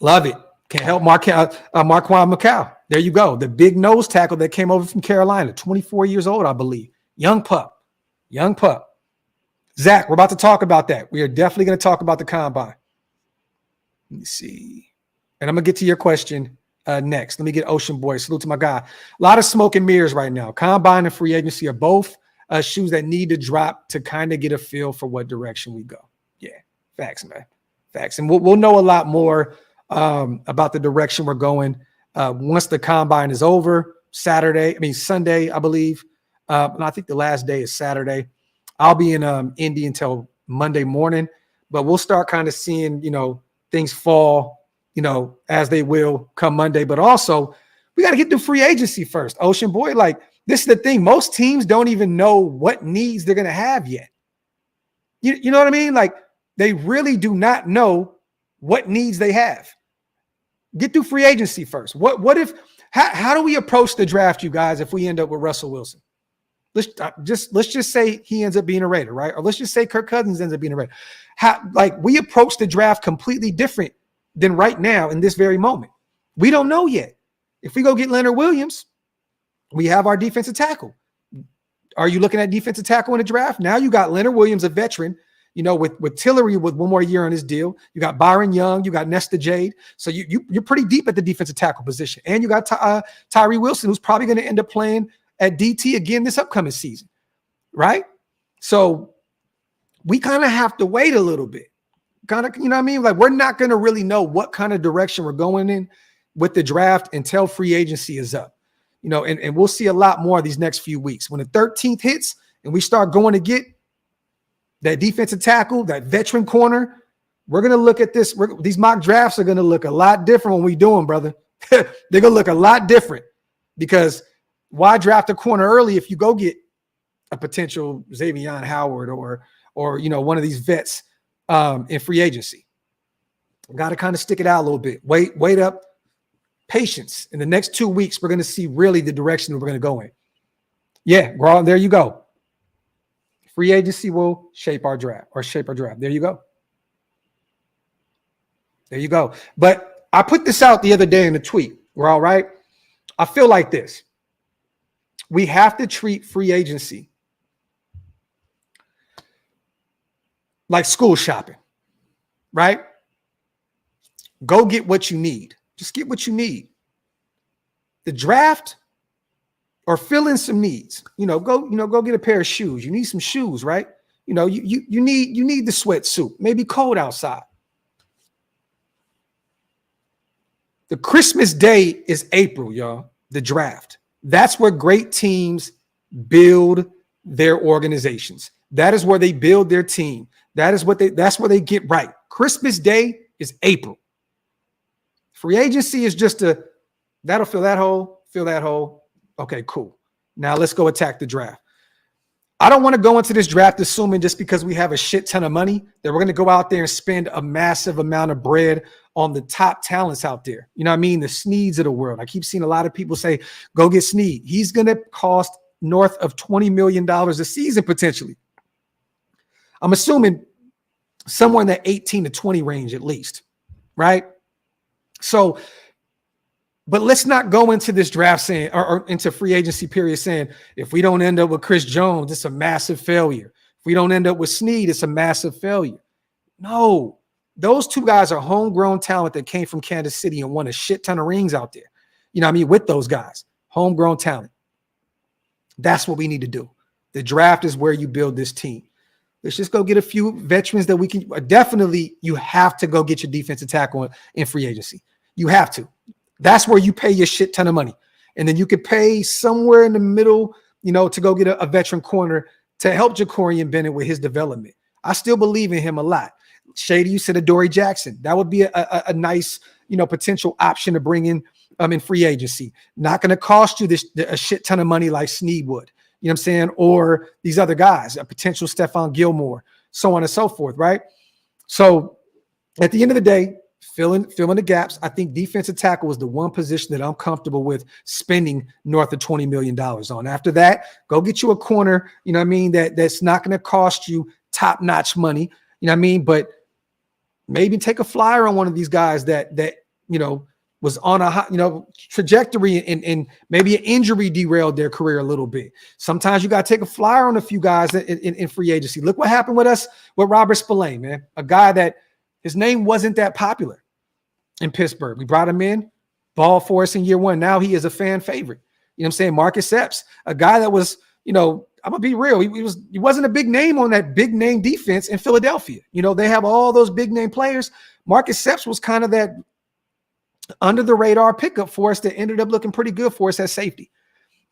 Speaker 1: Love it. Can't help Marquand McCall. There you go. The big nose tackle that came over from Carolina, 24 years old, I believe. Young pup. Zach, we're about to talk about that. We are definitely going to talk about the combine. Let me see. And I'm going to get to your question next. Let me get Ocean Boy. Salute to my guy. A lot of smoke and mirrors right now. Combine and free agency are both shoes that need to drop to kind of get a feel for what direction we go. Yeah, facts, man. Facts. And we'll know a lot more about the direction we're going once the combine is over. Sunday, I believe. And I think the last day is Saturday. I'll be in Indy until Monday morning, but we'll start kind of seeing, things fall, as they will come Monday. But also, we got to get through free agency first. Ocean Boy, this is the thing. Most teams don't even know what needs they're going to have yet. You know what I mean? They really do not know what needs they have. Get through free agency first. What if? How do we approach the draft, you guys, if we end up with Russell Wilson? Let's just say he ends up being a Raider, right? Or let's just say Kirk Cousins ends up being a Raider. We approach the draft completely different than right now in this very moment. We don't know yet. If we go get Leonard Williams, we have our defensive tackle. Are you looking at defensive tackle in the draft? Now you got Leonard Williams, a veteran, with Tillery with one more year on his deal. You got Byron Young, you got Nesta Jade. So you're pretty deep at the defensive tackle position. And you got Tyree Wilson, who's probably going to end up playing at DT again this upcoming season, right? So we kind of have to wait a little bit. Kind of, you know what I mean? We're not going to really know what kind of direction we're going in with the draft until free agency is up. And we'll see a lot more these next few weeks. When the 13th hits and we start going to get that defensive tackle, that veteran corner, we're going to look at this. These mock drafts are going to look a lot different when we do them, brother. They're going to look a lot different because why draft a corner early if you go get a potential Xavier Howard or one of these vets in free agency? Got to kind of stick it out a little bit. Wait up. Patience. In the next 2 weeks, we're going to see really the direction we're going to go in. Yeah, Graw, there you go. Free agency will shape our draft. There you go. But I put this out the other day in a tweet. We're all right. I feel like this. We have to treat free agency like school shopping, right? Go get what you need. Just get what you need. The draft or fill in some needs. Go get a pair of shoes. You need some shoes, right? You need the sweatsuit. Maybe cold outside. The Christmas day is April, y'all. The draft. That's where great teams build their organizations. That is where they build their team. That's where they get right. Christmas Day is April. Free agency is just that'll fill that hole. Okay, cool. Now let's go attack the draft. I don't want to go into this draft assuming just because we have a shit ton of money that we're going to go out there and spend a massive amount of bread on the top talents out there. You know what I mean? The Sneeds of the world. I keep seeing a lot of people say, go get Sneed. He's going to cost north of $20 million a season potentially. I'm assuming somewhere in that 18 to 20 range at least, right? So, but let's not go into this draft saying, or into free agency period saying, if we don't end up with Chris Jones, it's a massive failure. If we don't end up with Sneed, it's a massive failure. No, those two guys are homegrown talent that came from Kansas City and won a shit ton of rings out there. You know what I mean? With those guys, homegrown talent. That's what we need to do. The draft is where you build this team. Let's just go get a few veterans that we can definitely. You have to go get your defensive tackle in free agency. You have to. That's where you pay your shit ton of money. And then you could pay somewhere in the middle, to go get a veteran corner to help Jacorian Bennett with his development. I still believe in him a lot. Shady, you said Adoree Jackson. That would be a nice, potential option to bring in free agency. Not going to cost you a shit ton of money like Sneed would. You know what I'm saying? Or these other guys, a potential Stephon Gilmore, so on and so forth, right? So at the end of the day, filling the gaps. I think defensive tackle is the one position that I'm comfortable with spending north of $20 million on. After that, go get you a corner, you know what I mean, that's not going to cost you top-notch money, you know what I mean, but maybe take a flyer on one of these guys that was on a hot, trajectory and maybe an injury derailed their career a little bit. Sometimes you got to take a flyer on a few guys in free agency. Look what happened with Robert Spillane, man, a guy that his name wasn't that popular in Pittsburgh. We brought him in, ball for us in year one. Now he is a fan favorite. You know what I'm saying? Marcus Epps, a guy that was, I'm gonna be real. He wasn't a big name on that big name defense in Philadelphia. They have all those big name players. Marcus Epps was kind of that under the radar pickup for us that ended up looking pretty good for us at safety.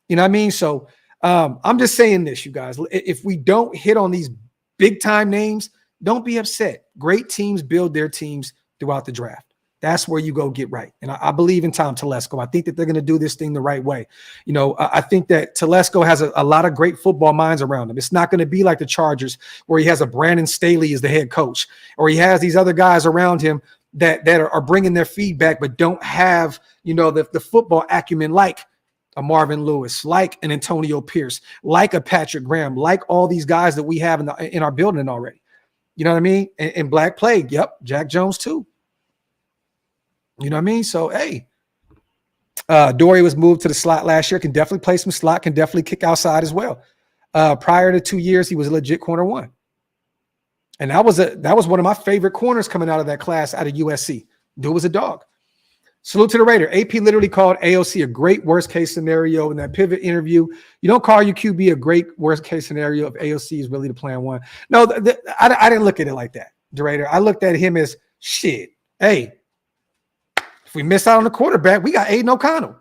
Speaker 1: You know what I mean? So I'm just saying this, you guys. If we don't hit on these big time names, don't be upset. Great teams build their teams throughout the draft. That's where you go get right. And I believe in Tom Telesco. I think that they're going to do this thing the right way. I think that Telesco has a lot of great football minds around him. It's not going to be like the Chargers where he has a Brandon Staley as the head coach, or he has these other guys around him that are bringing their feedback but don't have, the football acumen like a Marvin Lewis, like an Antonio Pierce, like a Patrick Graham, like all these guys that we have in our building already. You know what I mean? And Black Plague, yep, Jack Jones too. You know what I mean? So, hey, Dory was moved to the slot last year, can definitely play some slot, can definitely kick outside as well. Prior to 2 years, he was a legit corner one. And that was one of my favorite corners coming out of that class out of USC. Dude was a dog. Salute to the Raider. AP literally called AOC a great worst case scenario in that pivot interview. You don't call your QB a great worst case scenario if AOC is really the plan one. No, I didn't look at it like that, the Raider. I looked at him as shit. Hey, if we miss out on the quarterback, we got Aiden O'Connell.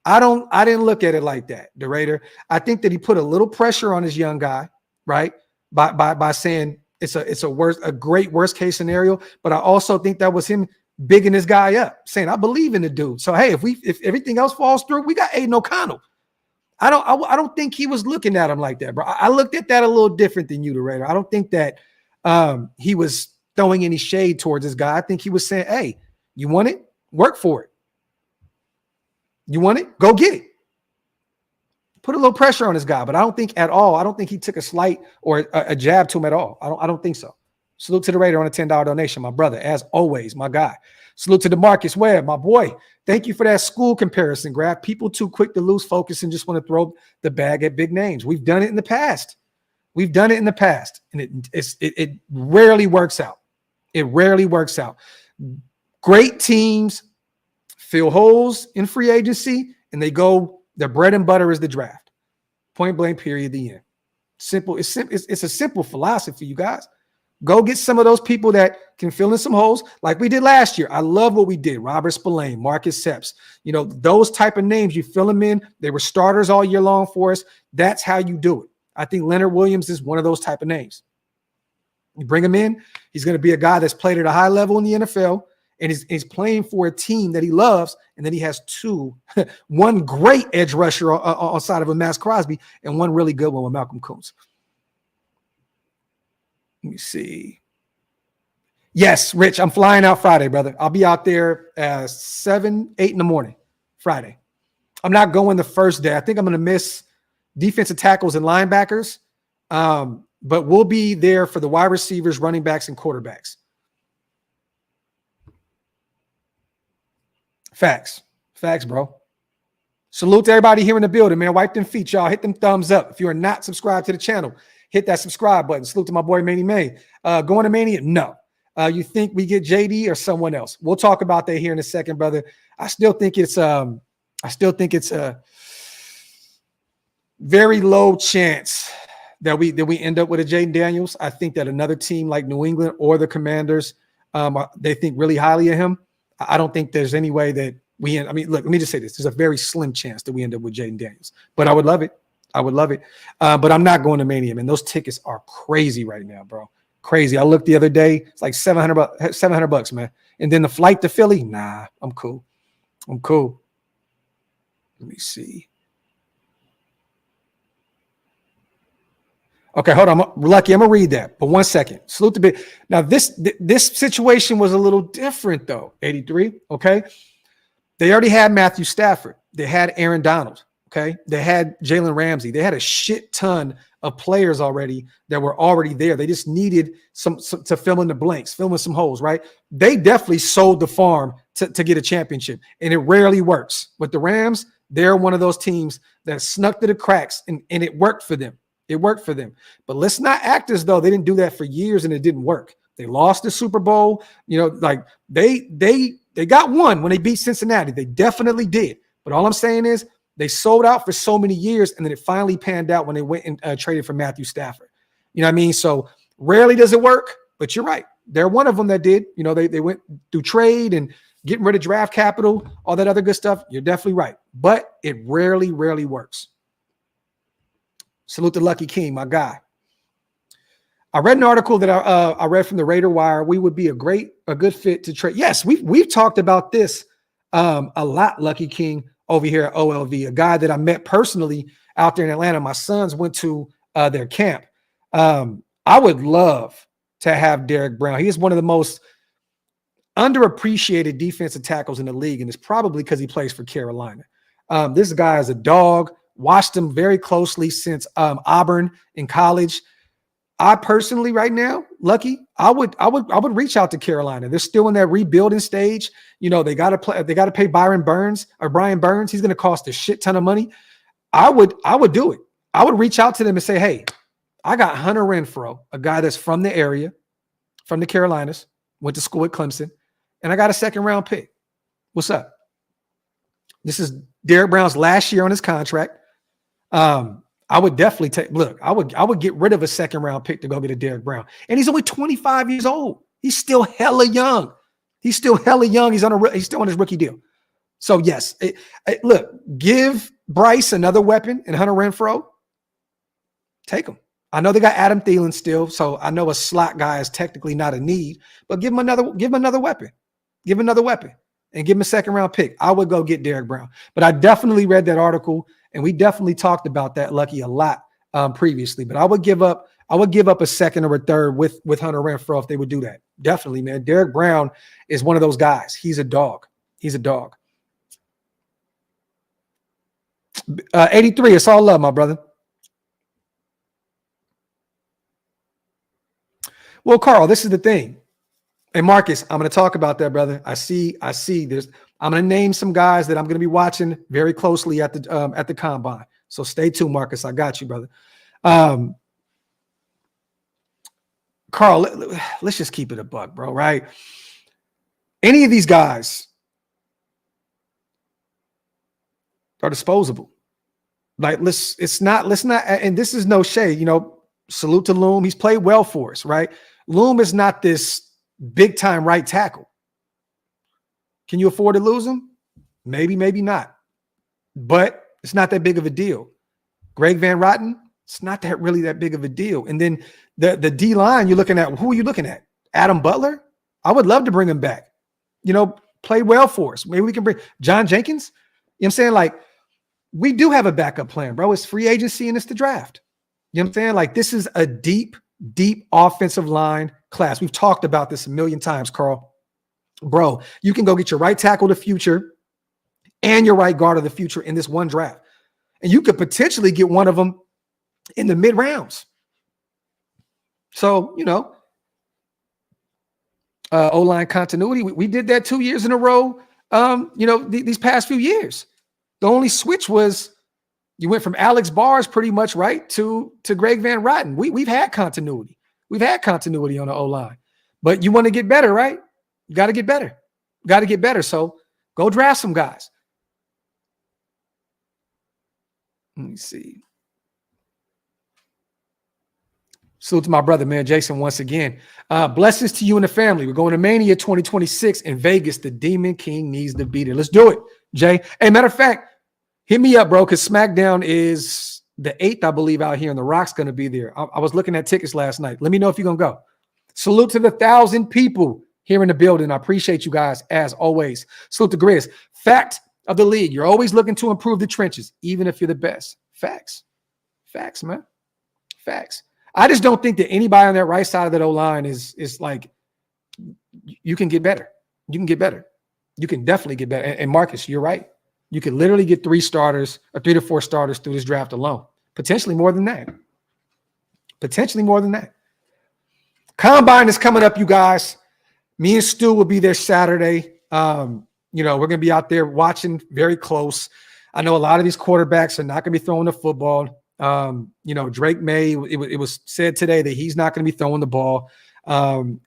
Speaker 1: I didn't look at it like that, the Raider. I think that he put a little pressure on his young guy, right? By saying it's a great worst case scenario, but I also think that was him bigging this guy up, saying, I believe in the dude. So, hey, if everything else falls through, we got Aiden O'Connell. I don't think he was looking at him like that, bro. I looked at that a little different than you, the Raider. I don't think that he was throwing any shade towards this guy. I think he was saying, hey, you want it? Work for it. You want it? Go get it. Put a little pressure on this guy, but I don't think he took a slight or a jab to him at all. I don't think so. Salute to the Raider on a $10 donation, my brother, as always, my guy. Salute to DeMarcus Webb, my boy. Thank you for that school comparison, Graphk. People too quick to lose focus and just want to throw the bag at big names. We've done it in the past. And it rarely works out. It rarely works out. Great teams fill holes in free agency, and their bread and butter is the draft. Point blank, period, the end. Simple. It's a simple philosophy, you guys. Go get some of those people that can fill in some holes like we did last year. I love what we did. Robert Spillane, Marcus Epps, those type of names, you fill them in. They were starters all year long for us. That's how you do it. I think Leonard Williams is one of those type of names. You bring him in, he's going to be a guy that's played at a high level in the NFL, and he's playing for a team that he loves. And then he has one great edge rusher on side of him, Max Crosby, and one really good one with Malcolm Kuntz. Let me see. Yes, Rich, I'm flying out Friday, brother. I'll be out there 7, 8 in the morning, Friday. I'm not going the first day. I think I'm going to miss defensive tackles and linebackers, but we'll be there for the wide receivers, running backs, and quarterbacks. Facts, bro. Salute to everybody here in the building, man. Wipe them feet, y'all. Hit them thumbs up. If you are not subscribed to the channel, hit that subscribe button. Salute to my boy Manny May. Going to Mania? No. You think we get JD or someone else? We'll talk about that here in a second, brother. I still think it's a very low chance that we end up with a Jaden Daniels. I think that another team like New England or the Commanders, they think really highly of him. I don't think there's any way that look, let me just say this. There's a very slim chance that we end up with Jaden Daniels, but I would love it. But I'm not going to Mania, man. Those tickets are crazy right now, bro. Crazy. I looked the other day. It's like $700, man. And then the flight to Philly, nah, I'm cool. Let me see. Okay, hold on. Lucky, I'm going to read that. But 1 second. Salute to bit. Now, this situation was a little different, though, 83, okay? They already had Matthew Stafford. They had Aaron Donald, okay? They had Jalen Ramsey. They had a shit ton of players already that were already there. They just needed some to fill in the blanks, fill in some holes, right? They definitely sold the farm to get a championship, and it rarely works. With the Rams, they're one of those teams that snuck through the cracks, and it worked for them. It worked for them. But let's not act as though they didn't do that for years and it didn't work. They lost the Super Bowl. Like they got one when they beat Cincinnati. They definitely did. But all I'm saying is they sold out for so many years, and then it finally panned out when they went and traded for Matthew Stafford. You know what I mean? So rarely does it work, but you're right. They're one of them that did. They went through trade and getting rid of draft capital, all that other good stuff. You're definitely right. But it rarely works. Salute to Lucky King, my guy. I read an article that I read from the Raider Wire. We would be a good fit to trade. Yes, we've talked about this a lot, Lucky King, over here at OLV, a guy that I met personally out there in Atlanta. My sons went to their camp. I would love to have Derek Brown. He is one of the most underappreciated defensive tackles in the league, and it's probably because he plays for Carolina. This guy is a dog. Watched him very closely since Auburn in college. I personally, right now, Lucky, I would reach out to Carolina. They're still in that rebuilding stage. They got to pay Brian Burns. He's going to cost a shit ton of money. I would do it. I would reach out to them and say, hey, I got Hunter Renfrow, a guy that's from the area, from the Carolinas, went to school at Clemson, and I got a 2nd-round pick. What's up? This is Derek Brown's last year on his contract. I would definitely I would get rid of a 2nd-round pick to go get a Derek Brown. And he's only 25 years old. He's still hella young. He's still on his rookie deal. So yes, look, give Bryce another weapon and Hunter Renfrow. Take him. I know they got Adam Thielen still, so I know a slot guy is technically not a need, but give him another weapon. Give him another weapon and give him a 2nd-round pick. I would go get Derek Brown. But I definitely read that article. And we definitely talked about that, Lucky, a lot previously. But I would give up a 2nd or a 3rd with Hunter Renfrow if they would do that. Definitely, man. Derek Brown is one of those guys. He's a dog. 83, it's all love, my brother. Well, Carl, this is the thing. Hey, Marcus, I'm going to talk about that, brother. I see. I'm going to name some guys that I'm going to be watching very closely at the combine. So stay tuned, Marcus. I got you, brother. Carl, let's just keep it a buck, bro. Right? Any of these guys are disposable. Like let's not. And this is no shade. Salute to Loom. He's played well for us, right? Loom is not this big time right tackle. Can you afford to lose him? Maybe not. But it's not that big of a deal. Greg Van Rotten, It's not that really that big of a deal. And then the D line, you're looking at, who are you looking at? Adam Butler? I would love to bring him back. Play well for us. Maybe we can bring John Jenkins. You know what I'm saying? Like, we do have a backup plan, bro. It's free agency and it's the draft. You know what I'm saying? Like, this is a deep, deep offensive line class. We've talked about this a million times, Carl. Bro, you can go get your right tackle of the future and your right guard of the future in this one draft. And you could potentially get one of them in the mid rounds. So, O-line continuity. We did that 2 years in a row. These past few years, the only switch was you went from Alex Bars pretty much right to Greg Van Roten. We've had continuity. We've had continuity on the O-line, but you want to get better, right? You got to get better. Got to get better. So go draft some guys. Let me see. Salute to my brother, man, Jason, once again. Blessings to you and the family. We're going to Mania 2026 in Vegas. The Demon King needs to beat it. Let's do it, Jay. Hey, matter of fact, hit me up, bro, because SmackDown is the 8th, I believe, out here, and The Rock's going to be there. I was looking at tickets last night. Let me know if you're going to go. Salute to the 1,000 people here in the building. I appreciate you guys, as always. Salute to Grizz. Fact of the league. You're always looking to improve the trenches, even if you're the best. Facts. Facts, man. Facts. I just don't think that anybody on that right side of that O-line is like, you can get better. You can get better. You can definitely get better. And Marcus, you're right. You could literally get 3 starters or 3 to 4 starters through this draft alone. Potentially more than that. Potentially more than that. Combine is coming up, you guys. Me and Stu will be there Saturday. We're going to be out there watching very close. I know a lot of these quarterbacks are not going to be throwing the football. Drake May, it was said today that he's not going to be throwing the ball.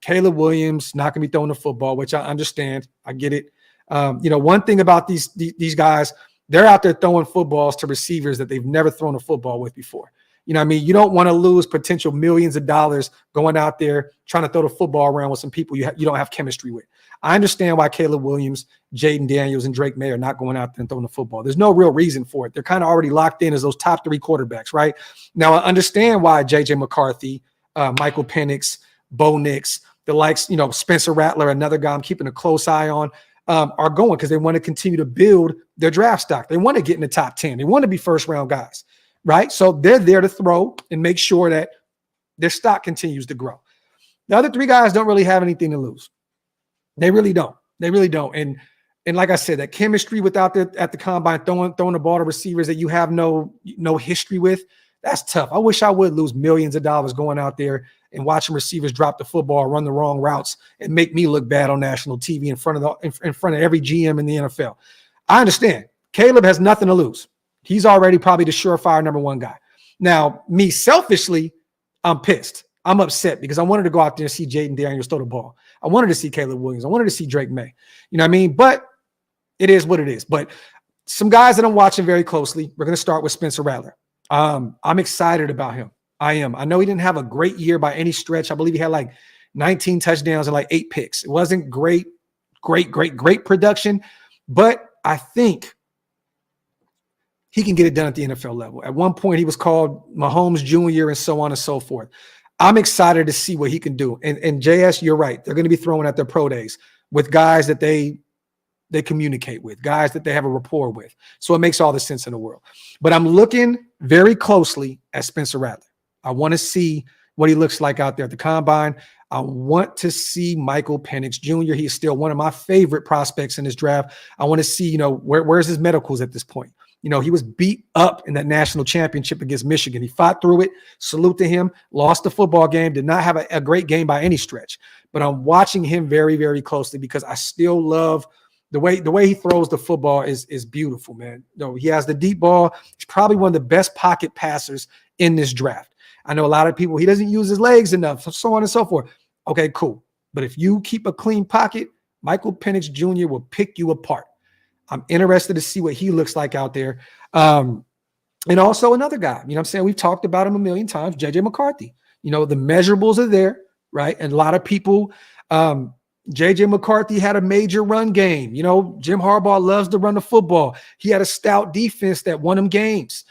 Speaker 1: Caleb Williams not going to be throwing the football, which I understand. I get it. One thing about these guys, they're out there throwing footballs to receivers that they've never thrown a football with before. You know what I mean? You don't want to lose potential millions of dollars going out there trying to throw the football around with some people you don't have chemistry with. I understand why Caleb Williams, Jaden Daniels, and Drake May are not going out there and throwing the football. There's no real reason for it. They're kind of already locked in as those top 3 quarterbacks, right? Now, I understand why J.J. McCarthy, Michael Penix, Bo Nix, the likes, Spencer Rattler, another guy I'm keeping a close eye on, are going because they want to continue to build their draft stock. They want to get in the top 10. They want to be first-round guys, right? So they're there to throw and make sure that their stock continues to grow. The other 3 guys don't really have anything to lose. They really don't. They really don't. And like I said, that chemistry without the at the combine, throwing the ball to receivers that you have no history with, that's tough. I wish I would lose millions of dollars going out there and watching receivers drop the football, run the wrong routes, and make me look bad on national TV in front of every GM in the NFL. I understand. Caleb has nothing to lose. He's already probably the surefire number 1 guy. Now, me selfishly, I'm pissed. I'm upset because I wanted to go out there and see Jaden Daniels throw the ball. I wanted to see Caleb Williams. I wanted to see Drake May. You know what I mean? But it is what it is. But some guys that I'm watching very closely, we're going to start with Spencer Rattler. I'm excited about him. I am. I know he didn't have a great year by any stretch. I believe he had like 19 touchdowns and like 8 picks. It wasn't great production, but I think he can get it done at the NFL level. At one point, he was called Mahomes Jr. and so on and so forth. I'm excited to see what he can do. And JS, you're right. They're going to be throwing at their pro days with guys that they communicate with, guys that they have a rapport with. So it makes all the sense in the world. But I'm looking very closely at Spencer Rattler. I want to see what he looks like out there at the combine. I want to see Michael Penix Jr. He is still one of my favorite prospects in this draft. I want to see, where's his medicals at this point? He was beat up in that national championship against Michigan. He fought through it. Salute to him. Lost the football game. Did not have a great game by any stretch. But I'm watching him very, very closely because I still love the way he throws the football is beautiful, man. He has the deep ball. He's probably one of the best pocket passers in this draft. I know a lot of people, he doesn't use his legs enough, so on and so forth. Okay, cool. But if you keep a clean pocket, Michael Penix Jr. will pick you apart. I'm interested to see what he looks like out there. And also another guy, what I'm saying? We've talked about him a million times, J.J. McCarthy. The measurables are there, right? And a lot of people, J.J. McCarthy had a major run game. Jim Harbaugh loves to run the football. He had a stout defense that won him games.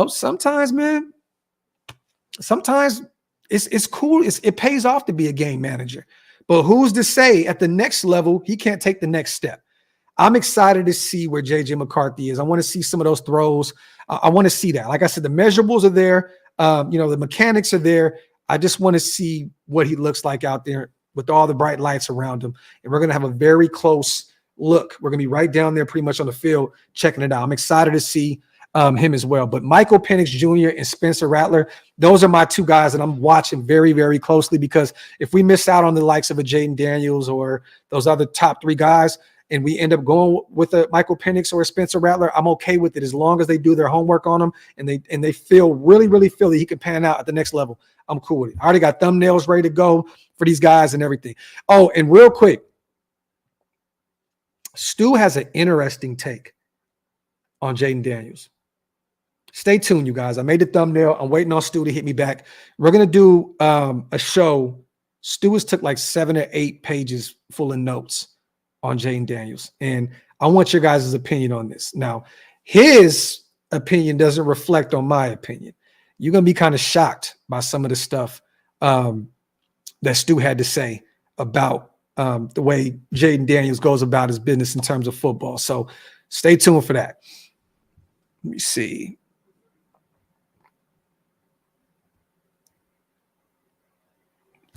Speaker 1: Sometimes, man, sometimes it's cool. It pays off to be a game manager. But who's to say at the next level he can't take the next step? I'm excited to see where JJ McCarthy is. I want to see some of those throws. I want to see that. Like I said, the measurables are there. The mechanics are there. I just want to see what he looks like out there with all the bright lights around him. And we're going to have a very close look. We're going to be right down there pretty much on the field checking it out. I'm excited to see him as well. But Michael Penix Jr. and Spencer Rattler, those are my two guys that I'm watching very, very closely, because if we miss out on the likes of a Jaden Daniels or those other top three guys, and we end up going with a Michael Penix or a Spencer Rattler, I'm okay with it as long as they do their homework on him and they really feel that he can pan out at the next level. I'm cool with it. I already got thumbnails ready to go for these guys and everything. Oh, and real quick, Stu has an interesting take on Jaden Daniels. Stay tuned, you guys. I made the thumbnail. I'm waiting on Stu to hit me back. We're going to do a show. Stu has took like 7 or 8 pages full of notes on Jaden Daniels. And I want your guys' opinion on this. Now, his opinion doesn't reflect on my opinion. You're going to be kind of shocked by some of the stuff that Stu had to say about the way Jaden Daniels goes about his business in terms of football. So stay tuned for that. Let me see.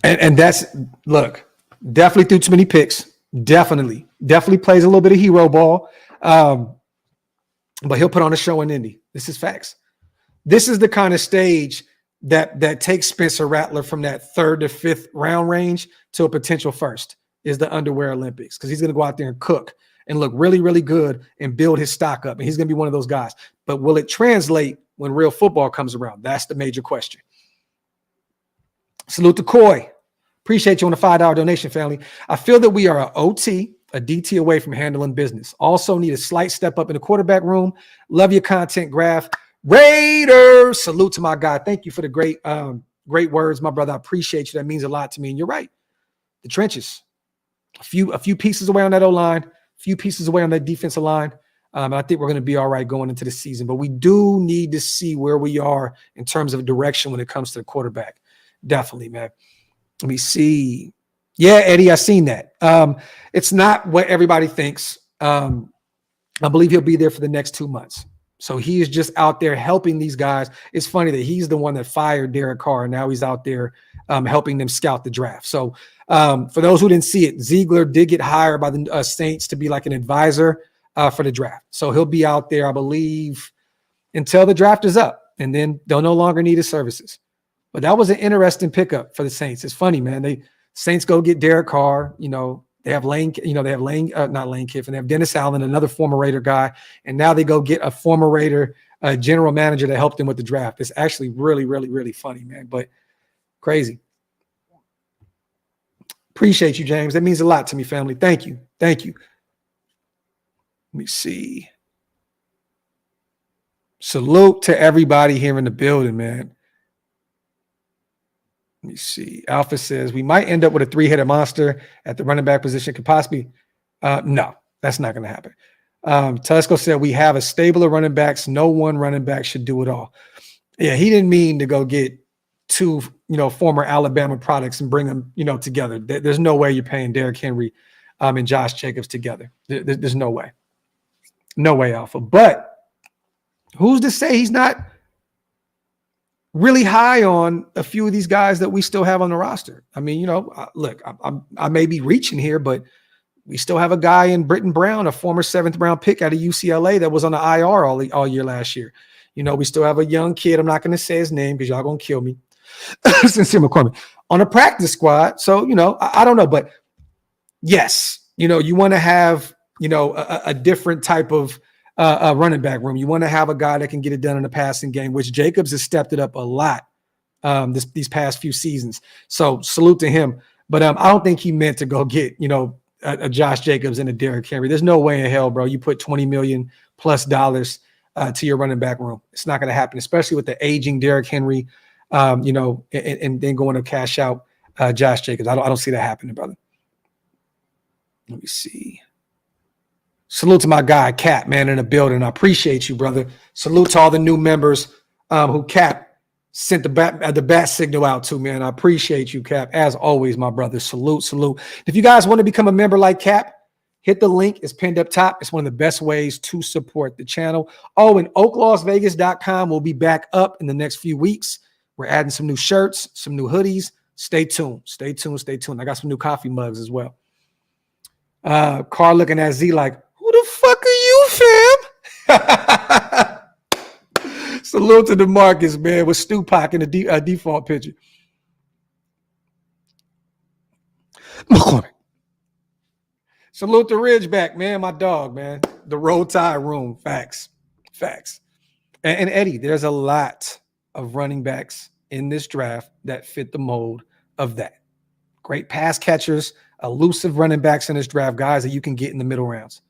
Speaker 1: And that's, look, definitely threw too many picks. Definitely plays a little bit of hero ball. But he'll put on a show in Indy. This is facts. This is the kind of stage that takes Spencer Rattler from that 3rd to 5th round range to a potential first, is the underwear Olympics, because he's going to go out there and cook and look really, really good and build his stock up. And he's going to be one of those guys. But will it translate when real football comes around? That's the major question. Salute to Coy. Appreciate you on the $5 donation, family. I feel that we are a DT away from handling business. Also need a slight step up in the quarterback room. Love your content, Graphk. Raiders. Salute to my guy. Thank you for the great words, my brother. I appreciate you. That means a lot to me. And you're right. The trenches. A few pieces away on that O-line, a few pieces away on that defensive line. I think we're going to be all right going into the season. But we do need to see where we are in terms of direction when it comes to the quarterback. Definitely, man. Let me see. Yeah, Eddie, I seen that. It's not what everybody thinks. I believe he'll be there for the next 2 months. So he is just out there helping these guys. It's funny that he's the one that fired Derek Carr, and now he's out there helping them scout the draft. So for those who didn't see it, Ziegler did get hired by the Saints to be like an advisor for the draft. So he'll be out there, I believe, until the draft is up, and then they'll no longer need his services. But that was an interesting pickup for the Saints. It's funny, man. Saints go get Derek Carr. They have not Lane Kiffin. They have Dennis Allen, another former Raider guy. And now they go get a former Raider general manager to help them with the draft. It's actually really, really, really funny, man. But crazy. Appreciate you, James. That means a lot to me, family. Thank you. Let me see. Salute to everybody here in the building, man. Let me see. Alpha says we might end up with a 3-headed monster at the running back position. Could possibly. No, that's not going to happen. Telesco said we have a stable of running backs. No one running back should do it all. Yeah, he didn't mean to go get 2, former Alabama products and bring them, together. There's no way you're paying Derrick Henry and Josh Jacobs together. There's no way. No way, Alpha. But who's to say he's not really high on a few of these guys that we still have on the roster? I mean, look, I may be reaching here, but we still have a guy in Britton Brown, a former 7th round pick out of UCLA that was on the IR all year last year. We still have a young kid. I'm not going to say his name because y'all going to kill me. Sincere McCormick on a practice squad. So, I don't know, but yes, you want to have, a different type of running back room. You want to have a guy that can get it done in the passing game, which Jacobs has stepped it up a lot these past few seasons. So salute to him. But I don't think he meant to go get, a Josh Jacobs and a Derrick Henry. There's no way in hell, bro. You put $20 million+ to your running back room. It's not going to happen, especially with the aging Derrick Henry, and then going to cash out Josh Jacobs. I don't see that happening, brother. Let me see. Salute to my guy, Cap, man, in the building. I appreciate you, brother. Salute to all the new members who Cap sent the bat signal out too, man. I appreciate you, Cap. As always, my brother. Salute. If you guys want to become a member like Cap, hit the link. It's pinned up top. It's one of the best ways to support the channel. Oh, and OakLosVegas.com will be back up in the next few weeks. We're adding some new shirts, some new hoodies. Stay tuned. I got some new coffee mugs as well. Carl looking at Z like, who the fuck are you, fam? Salute to DeMarcus, man, with Stupac in the default picture. McCormick. Salute to Ridgeback, man, my dog, man. The Roll Tide Room. Facts. And Eddie, there's a lot of running backs in this draft that fit the mold of that. Great pass catchers, elusive running backs in this draft, guys that you can get in the middle rounds.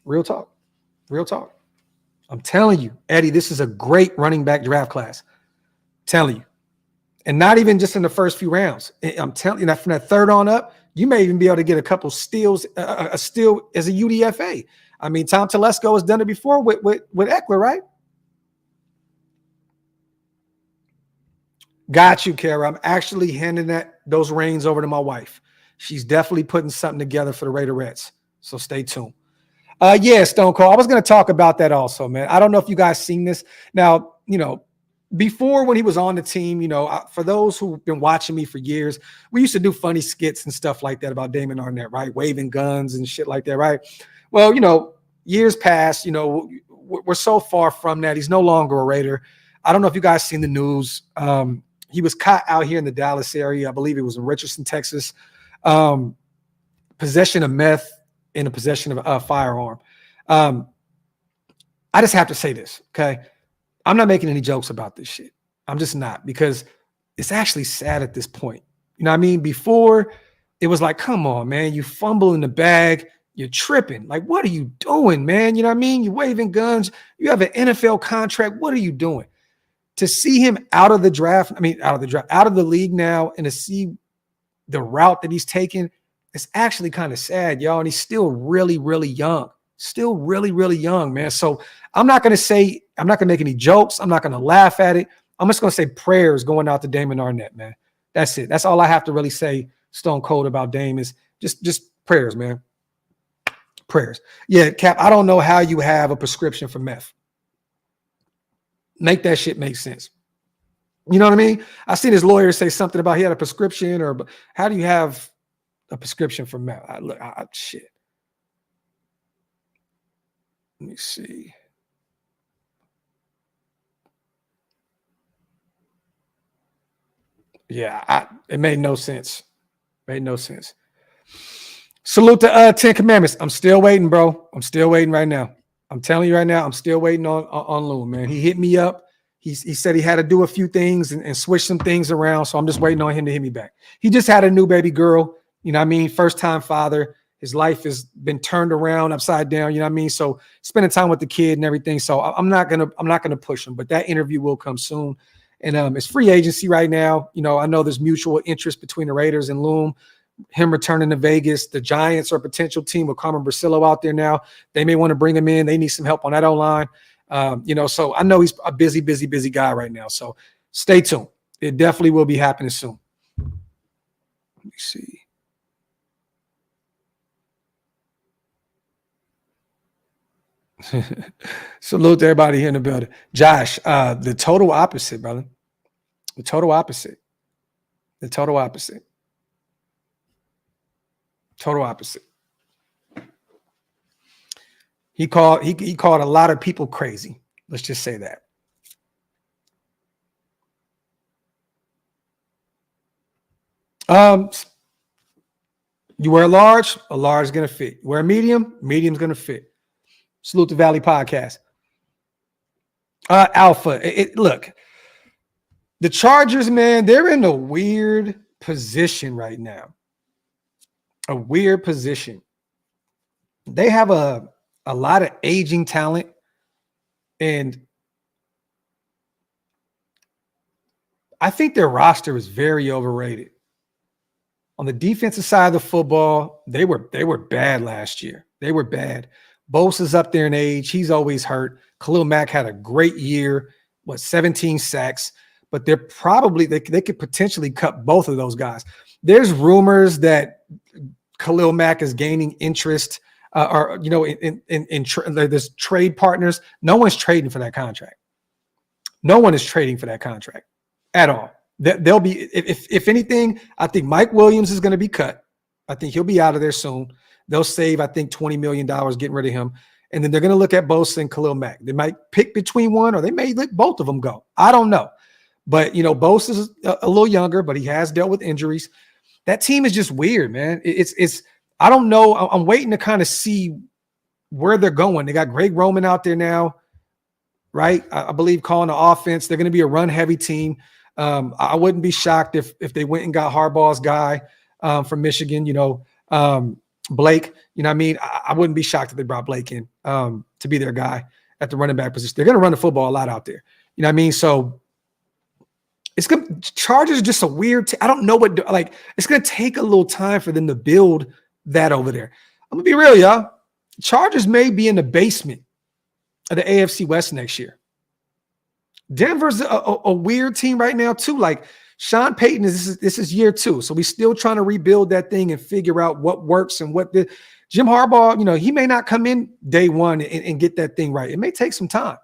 Speaker 1: Real talk. I'm telling you, Eddie, this is a great running back draft class. I'm telling you. And not even just in the first few rounds. I'm telling you that from that third on up, you may even be able to get a couple steals, a steal as a UDFA. I mean, Tom Telesco has done it before with Eckler, right? Got you, Kara. I'm actually handing those reins over to my wife. She's definitely putting something together for the Raiderettes. So stay tuned. Yeah, Stone Cold. I was going to talk about that also, man. I don't know if you guys seen this. Now, before when he was on the team, for those who've been watching me for years, we used to do funny skits and stuff like that about Damon Arnett, right? Waving guns and shit like that, right? Well, years passed, we're so far from that. He's no longer a Raider. I don't know if you guys seen the news. He was caught out here in the Dallas area. I believe it was in Richardson, Texas. Possession of meth in a possession of a firearm. I just have to say this, okay? I'm not making any jokes about this shit. I'm just not, because it's actually sad at this point. You know what I mean? Before, it was like, come on, man, you fumble in the bag, you're tripping. Like, what are you doing, man? You know what I mean? You're waving guns. You have an NFL contract. What are you doing? To see him out of the league now, and to see the route that he's taken, it's actually kind of sad, y'all. And he's still really, really young. Still really, really young, man. So I'm not going to make any jokes. I'm not going to laugh at it. I'm just going to say prayers going out to Damon Arnett, man. That's it. That's all I have to really say, Stone Cold, about Dame, is just prayers, man. Prayers. Yeah, Cap, I don't know how you have a prescription for meth. Make that shit make sense. You know what I mean? I seen his lawyer say something about he had a prescription, or how do you have a prescription for meth? Shit. Let me see. Yeah, it made no sense. Salute to 10 Commandments. I'm still waiting, bro. I'm still waiting right now. I'm telling you right now, I'm still waiting on Loon, man. He hit me up. He said he had to do a few things and switch some things around. So I'm just waiting on him to hit me back. He just had a new baby girl. You know what I mean? First time father. His life has been turned around upside down. You know what I mean? So spending time with the kid and everything. So I'm not gonna push him, but that interview will come soon. And it's free agency right now. I know there's mutual interest between the Raiders and Loom. Him returning to Vegas. The Giants are a potential team with Carmen Brasillo out there now. They may want to bring him in. They need some help on that O-line. So I know he's a busy guy right now. So stay tuned. It definitely will be happening soon. Let me see. Salute to everybody here in the building. Josh, the total opposite, brother. The total opposite. He called a lot of people crazy. Let's just say that. You wear a large is gonna fit. You wear a medium's gonna fit. Salute to Valley Podcast. Alpha. Look, the Chargers, man, they're in a weird position right now. A weird position. They have a lot of aging talent, and I think their roster is very overrated. On the defensive side of the football, they were bad last year. They were bad. Bosa's up there in age. He's always hurt. Khalil Mack had a great year. 17 sacks. but they're probably they could potentially cut both of those guys. There's rumors that Khalil Mack is gaining interest, or there's trade partners. No one's trading for that contract. No one is trading for that contract at all. They'll be, if anything, I think Mike Williams is going to be cut. I think he'll be out of there soon. They'll save, I think, $20 million getting rid of him. And then they're going to look at Bosa and Khalil Mack. They might pick between one, or they may let both of them go. I don't know. But, Bosa is a little younger, but he has dealt with injuries. That team is just weird, man. It's I don't know. I'm waiting to kind of see where they're going. They got Greg Roman out there now, right? I believe calling the offense. They're going to be a run-heavy team. I wouldn't be shocked if they went and got Harbaugh's guy from Michigan, Blake. I wouldn't be shocked if they brought Blake in to be their guy at the running back position. They're going to run the football a lot out there. So it's good. Chargers are just a weird I don't know what it's going to take a little time for them to build that over there. I'm going to be real, y'all. Chargers may be in the basement of the AFC West next year. Denver's a weird team right now too. Like Sean Payton this is year 2, so we're still trying to rebuild that thing and figure out what works and what the Jim Harbaugh. He may not come in day one and get that thing right. It may take some time.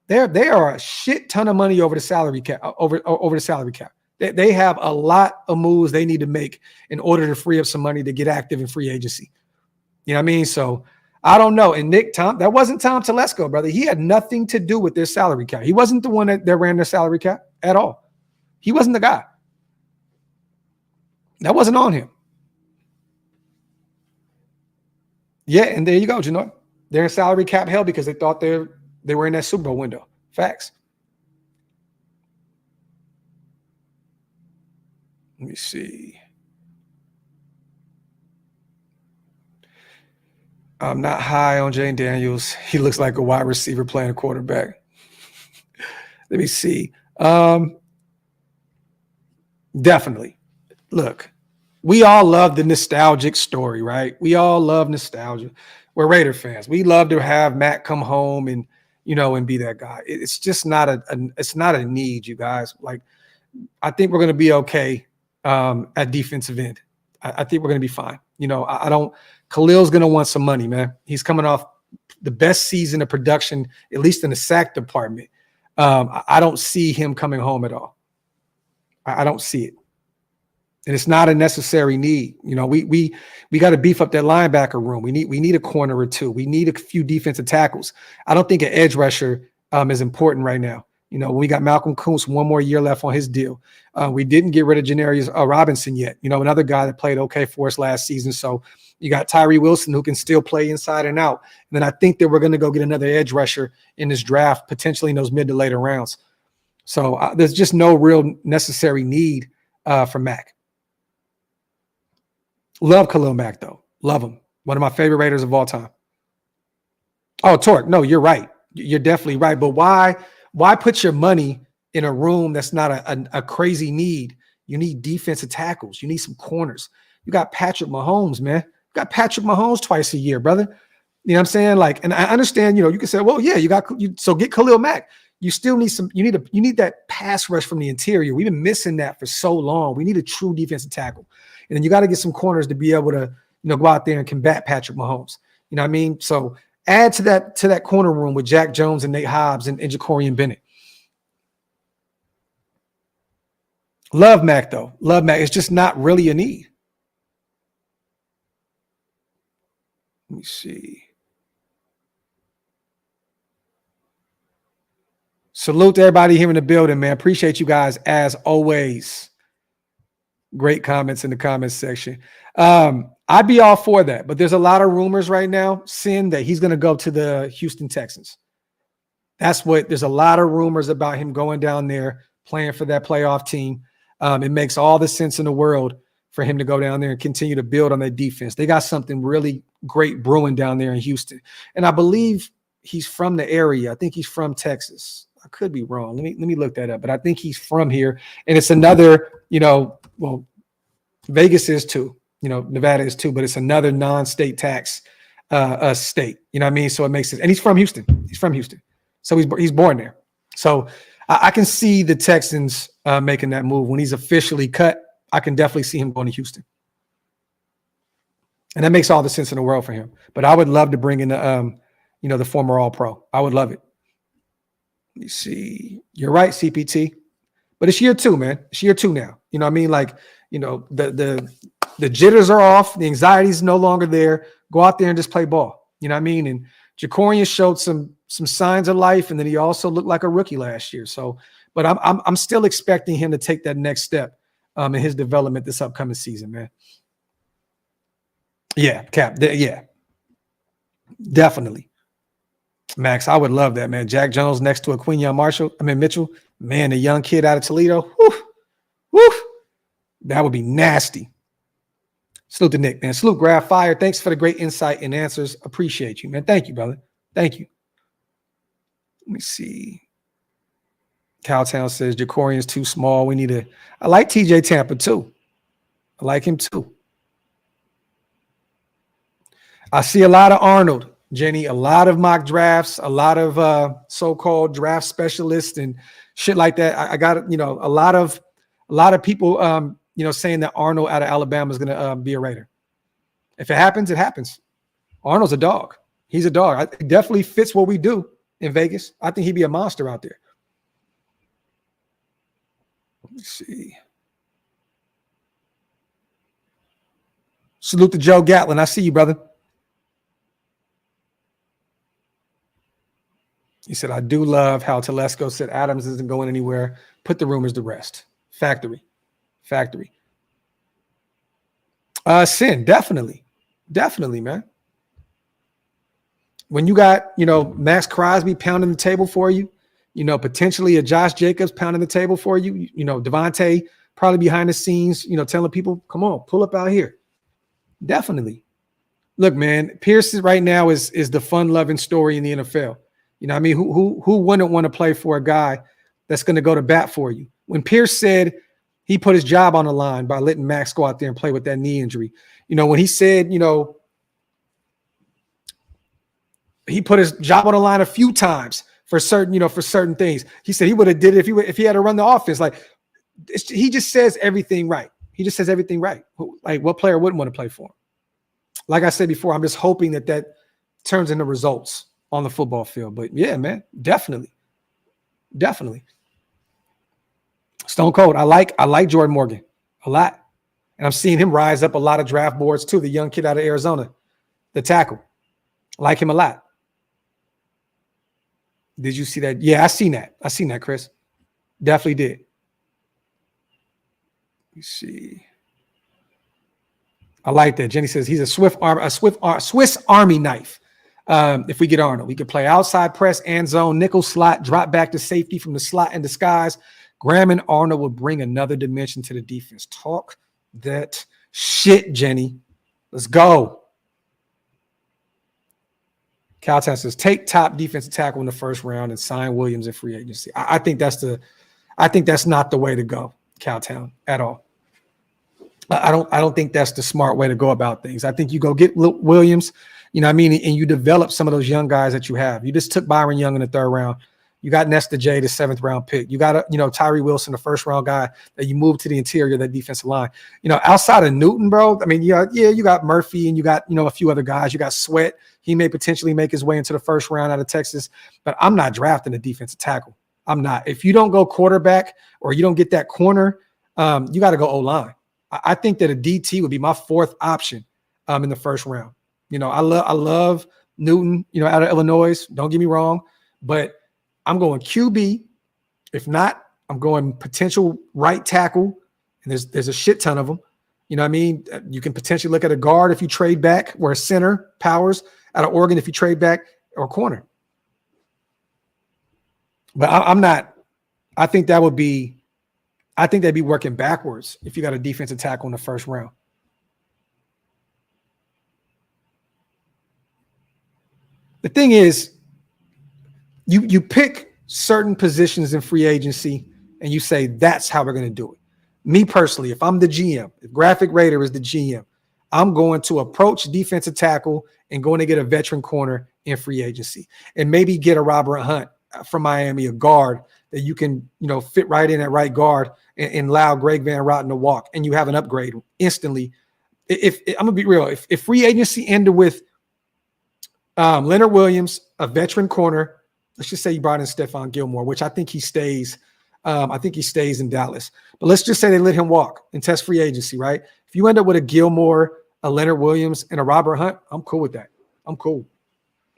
Speaker 1: They are a shit ton of money over the salary cap. Over the salary cap. They have a lot of moves they need to make in order to free up some money to get active in free agency. So I don't know. And that wasn't Tom Telesco, brother. He had nothing to do with their salary cap. He wasn't the one that ran their salary cap at all. He wasn't the guy. That wasn't on him. Yeah, and there you go, Janor. They're in salary cap hell because they thought they were in that Super Bowl window. Facts. Let me see. I'm not high on Jane Daniels. He looks like a wide receiver playing a quarterback. Let me see. Definitely. Look, we all love the nostalgic story, right? We all love nostalgia. We're Raider fans. We love to have Matt come home and be that guy. It's just not it's not a need, you guys. Like, I think we're going to be okay at defensive end. I think we're going to be fine. Khalil's going to want some money, man. He's coming off the best season of production, at least in the sack department. I don't see him coming home at all. I don't see it. And it's not a necessary need. We got to beef up that linebacker room. We need a corner or two. We need a few defensive tackles. I don't think an edge rusher is important right now. We got Malcolm Kuntz, one more year left on his deal. We didn't get rid of Janarius Robinson yet. Another guy that played okay for us last season. So you got Tyree Wilson, who can still play inside and out. And then I think that we're going to go get another edge rusher in this draft, potentially in those mid to later rounds. So there's just no real necessary need for Mack. Love Khalil Mack, though. Love him. One of my favorite Raiders of all time. Oh, Torque. No, you're right. You're definitely right. But why put your money in a room that's not a crazy need? You need defensive tackles. You need some corners. You got Patrick Mahomes, man. You got Patrick Mahomes twice a year, brother. You know what I'm saying? Like, and I understand, you can say, well, yeah, so get Khalil Mack. You still need you need that pass rush from the interior. We've been missing that for so long. We need a true defensive tackle. And then you got to get some corners to be able to, go out there and combat Patrick Mahomes. You know what I mean? So add to that corner room with Jack Jones and Nate Hobbs and Jacorian Bennett. Love Mack, though. Love Mack. It's just not really a need. Let me see. Salute to everybody here in the building, man. Appreciate you guys as always. Great comments in the comments section. I'd be all for that, but there's a lot of rumors right now, Sin, that he's going to go to the Houston Texans. There's a lot of rumors about him going down there, playing for that playoff team. It makes all the sense in the world for him to go down there and continue to build on that defense. They got something really great brewing down there in Houston. And I believe he's from the area. I think he's from Texas. I could be wrong. Let me look that up, but I think he's from here. And it's another, well, Vegas is too, Nevada is too, but it's another non-state tax state. You know what I mean? So it makes sense. And he's from Houston. So he's born there. So I can see the Texans making that move when he's officially cut. I can definitely see him going to Houston, and that makes all the sense in the world for him. But I would love to bring in the former All-Pro. I would love it. Let me see. You're right, CPT. But it's year 2, man. It's year 2 now. You know what I mean? Like, the jitters are off. The anxiety is no longer there. Go out there and just play ball. You know what I mean? And Jacorian showed some signs of life, and then he also looked like a rookie last year. So, but I'm still expecting him to take that next step in his development this upcoming season, man. Yeah, Cap. Yeah, definitely. Max, I would love that, man. Jack Jones next to a Mitchell. Man, the young kid out of Toledo. Woo. That would be nasty. Salute to Nick, man. Salute Graphk Fire. Thanks for the great insight and answers. Appreciate you, man. Thank you, brother. Thank you. Let me see. Cowtown says Jacorian's too small. I like TJ Tampa too. I like him too. I see a lot of Arnold, Jenny, a lot of mock drafts, a lot of so-called draft specialists and shit like that. I got, a lot of people, saying that Arnold out of Alabama is going to be a Raider. If it happens, it happens. Arnold's a dog. He's a dog. It definitely fits what we do in Vegas. I think he'd be a monster out there. Let me see. Salute to Joe Gatlin. I see you, brother. He said, I do love how Telesco said Adams isn't going anywhere. Put the rumors to rest. Factory. Sin, definitely, man. When you got, Max Crosby pounding the table for you, potentially a Josh Jacobs pounding the table for you, Devontae probably behind the scenes, telling people, come on, pull up out here. Definitely. Look, man, Pierce right now is the fun-loving story in the NFL. You know what I mean? Who wouldn't want to play for a guy that's going to go to bat for you? When Pierce said he put his job on the line by letting Max go out there and play with that knee injury, when he said, he put his job on the line a few times for certain things. He said he would have did it if he had to run the offense. Like, he just says everything right. Like, what player wouldn't want to play for him? Like I said before, I'm just hoping that turns into results on the football field. But yeah, man, definitely. Stone Cold. I like Jordan Morgan a lot. And I'm seeing him rise up a lot of draft boards too. The young kid out of Arizona, the tackle. I like him a lot. Did you see that? Yeah, I seen that, Chris. Definitely did. Let me see. I like that. Jenny says he's a Swiss Army knife. If we get Arnold, we could play outside press and zone, nickel slot, drop back to safety from the slot in disguise. Graham and Arnold will bring another dimension to the defense. Talk that shit, Jenny. Let's go. Caltown says take top defensive tackle in the first round and sign Williams in free agency. I think that's not the way to go, Caltown, at all. I don't think that's the smart way to go about things. I think you go get Williams, and you develop some of those young guys that you have. You just took Byron Young in the 3rd round. You got Nesta J, the 7th round pick. You got Tyree Wilson, the 1st round guy that you moved to the interior of that defensive line. Outside of Newton, bro. I mean, you got Murphy and you got a few other guys. You got Sweat. He may potentially make his way into the 1st round out of Texas, but I'm not drafting a defensive tackle. I'm not. If you don't go quarterback or you don't get that corner, you got to go O-line. I think that a DT would be my 4th option in the 1st round. I love Newton, out of Illinois. Don't get me wrong, but I'm going QB. If not, I'm going potential right tackle, and there's a shit ton of them. You know what I mean? You can potentially look at a guard if you trade back, or a center, Powers out of Oregon if you trade back, or corner. But I'm not. I think that'd be working backwards if you got a defensive tackle in the 1st round. The thing is, you pick certain positions in free agency and you say, that's how we're going to do it. Me personally, if I'm the GM, if Graphk Raider is the GM, I'm going to approach defensive tackle and going to get a veteran corner in free agency and maybe get a Robert Hunt from Miami, a guard that you can, fit right in at right guard and allow Greg Van Roten to walk, and you have an upgrade instantly. If I'm gonna be real, if free agency ended with Leonard Williams, a veteran corner, let's just say you brought in Stephon Gilmore, which I think he stays. I think he stays in Dallas. But let's just say they let him walk and test free agency, right? If you end up with a Gilmore, a Leonard Williams, and a Robert Hunt, I'm cool with that. I'm cool.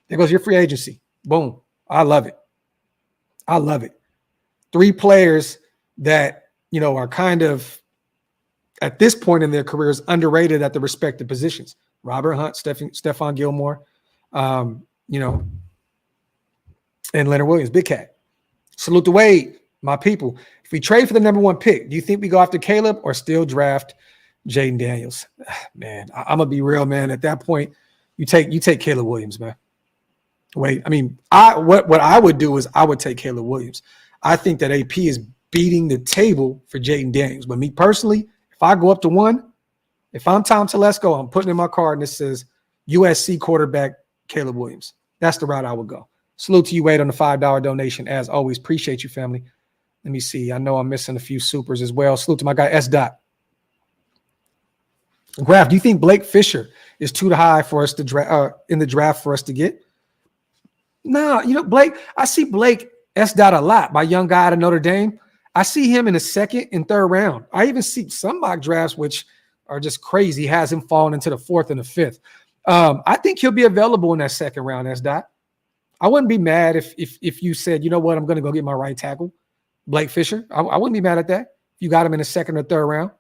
Speaker 1: There goes your free agency. Boom. I love it. I love it. 3 players that, are kind of at this point in their careers underrated at the respective positions. Robert Hunt, Stephon Gilmore, and Leonard Williams, Big Cat. Salute to Wade, my people. If we trade for the number 1 pick, do you think we go after Caleb or still draft Jaden Daniels? Man, I'm gonna be real, man. At that point, you take Caleb Williams, man. Wait, what I would do is I would take Caleb Williams. I think that AP is beating the table for Jaden Daniels. But me personally, if I go up to 1, if I'm Tom Telesco, I'm putting in my card and it says USC quarterback Caleb Williams. That's the route I would go. Salute to you, Wade, on the $5 donation. As always, appreciate you, family. Let me see. I know I'm missing a few supers as well. Salute to my guy, S. Dot. Graphk, do you think Blake Fisher is too high for us to in the draft for us to get? No, Blake, I see Blake S. Dot a lot, my young guy out of Notre Dame. I see him in the 2nd and 3rd round. I even see some mock drafts, which are just crazy, has him falling into the 4th and the 5th. I think he'll be available in that 2nd round, S. Dot. I wouldn't be mad if you said, you know what, I'm going to go get my right tackle, Blake Fisher. I wouldn't be mad at that if you got him in the 2nd or 3rd round.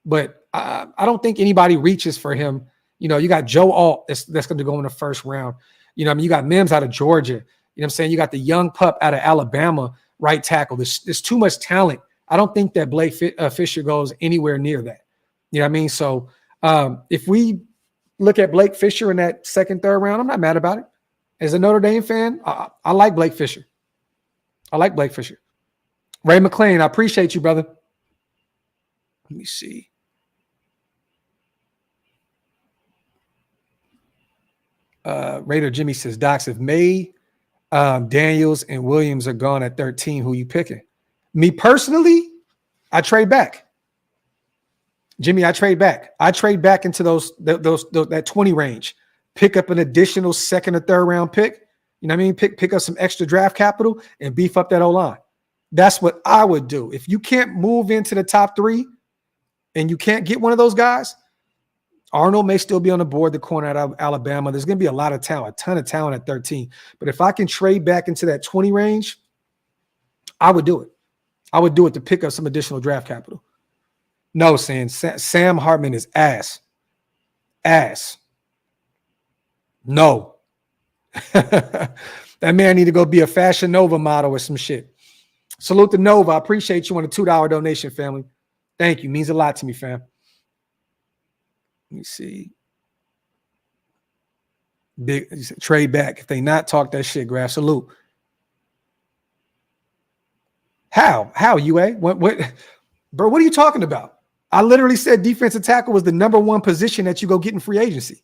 Speaker 1: But I don't think anybody reaches for him. You got Joe Alt that's going to go in the 1st round. You got Mims out of Georgia. You know what I'm saying? You got the young pup out of Alabama, right tackle. There's too much talent. I don't think that Blake Fisher goes anywhere near that. You know what I mean? So if we look at Blake Fisher in that 2nd, 3rd round, I'm not mad about it. As a Notre Dame fan, I like Blake Fisher. I like Blake Fisher. Ray McClain, I appreciate you, brother. Let me see. Raider Jimmy says, Docs, if May, Daniels, and Williams are gone at 13, who you picking? Me personally, I trade back. Jimmy, I trade back. I trade back into that 20 range. Pick up an additional 2nd or 3rd round pick. You know what I mean? Pick up some extra draft capital and beef up that O-line. That's what I would do. If you can't move into the top 3 and you can't get one of those guys, Arnold may still be on the board, the corner out of Alabama. There's going to be a lot of talent, a ton of talent at 13. But if I can trade back into that 20 range, I would do it. I would do it to pick up some additional draft capital. No, Sam Hartman is ass. Ass. No. That man need to go be a Fashion Nova model or some shit. Salute to Nova. I appreciate you on the $2 donation, family. Thank you. Means a lot to me, fam. Let me see. Big trade back. If they not talk that shit, Graphk, salute. How, UA? What, bro, what are you talking about? I literally said defensive tackle was the number 1 position that you go get in free agency.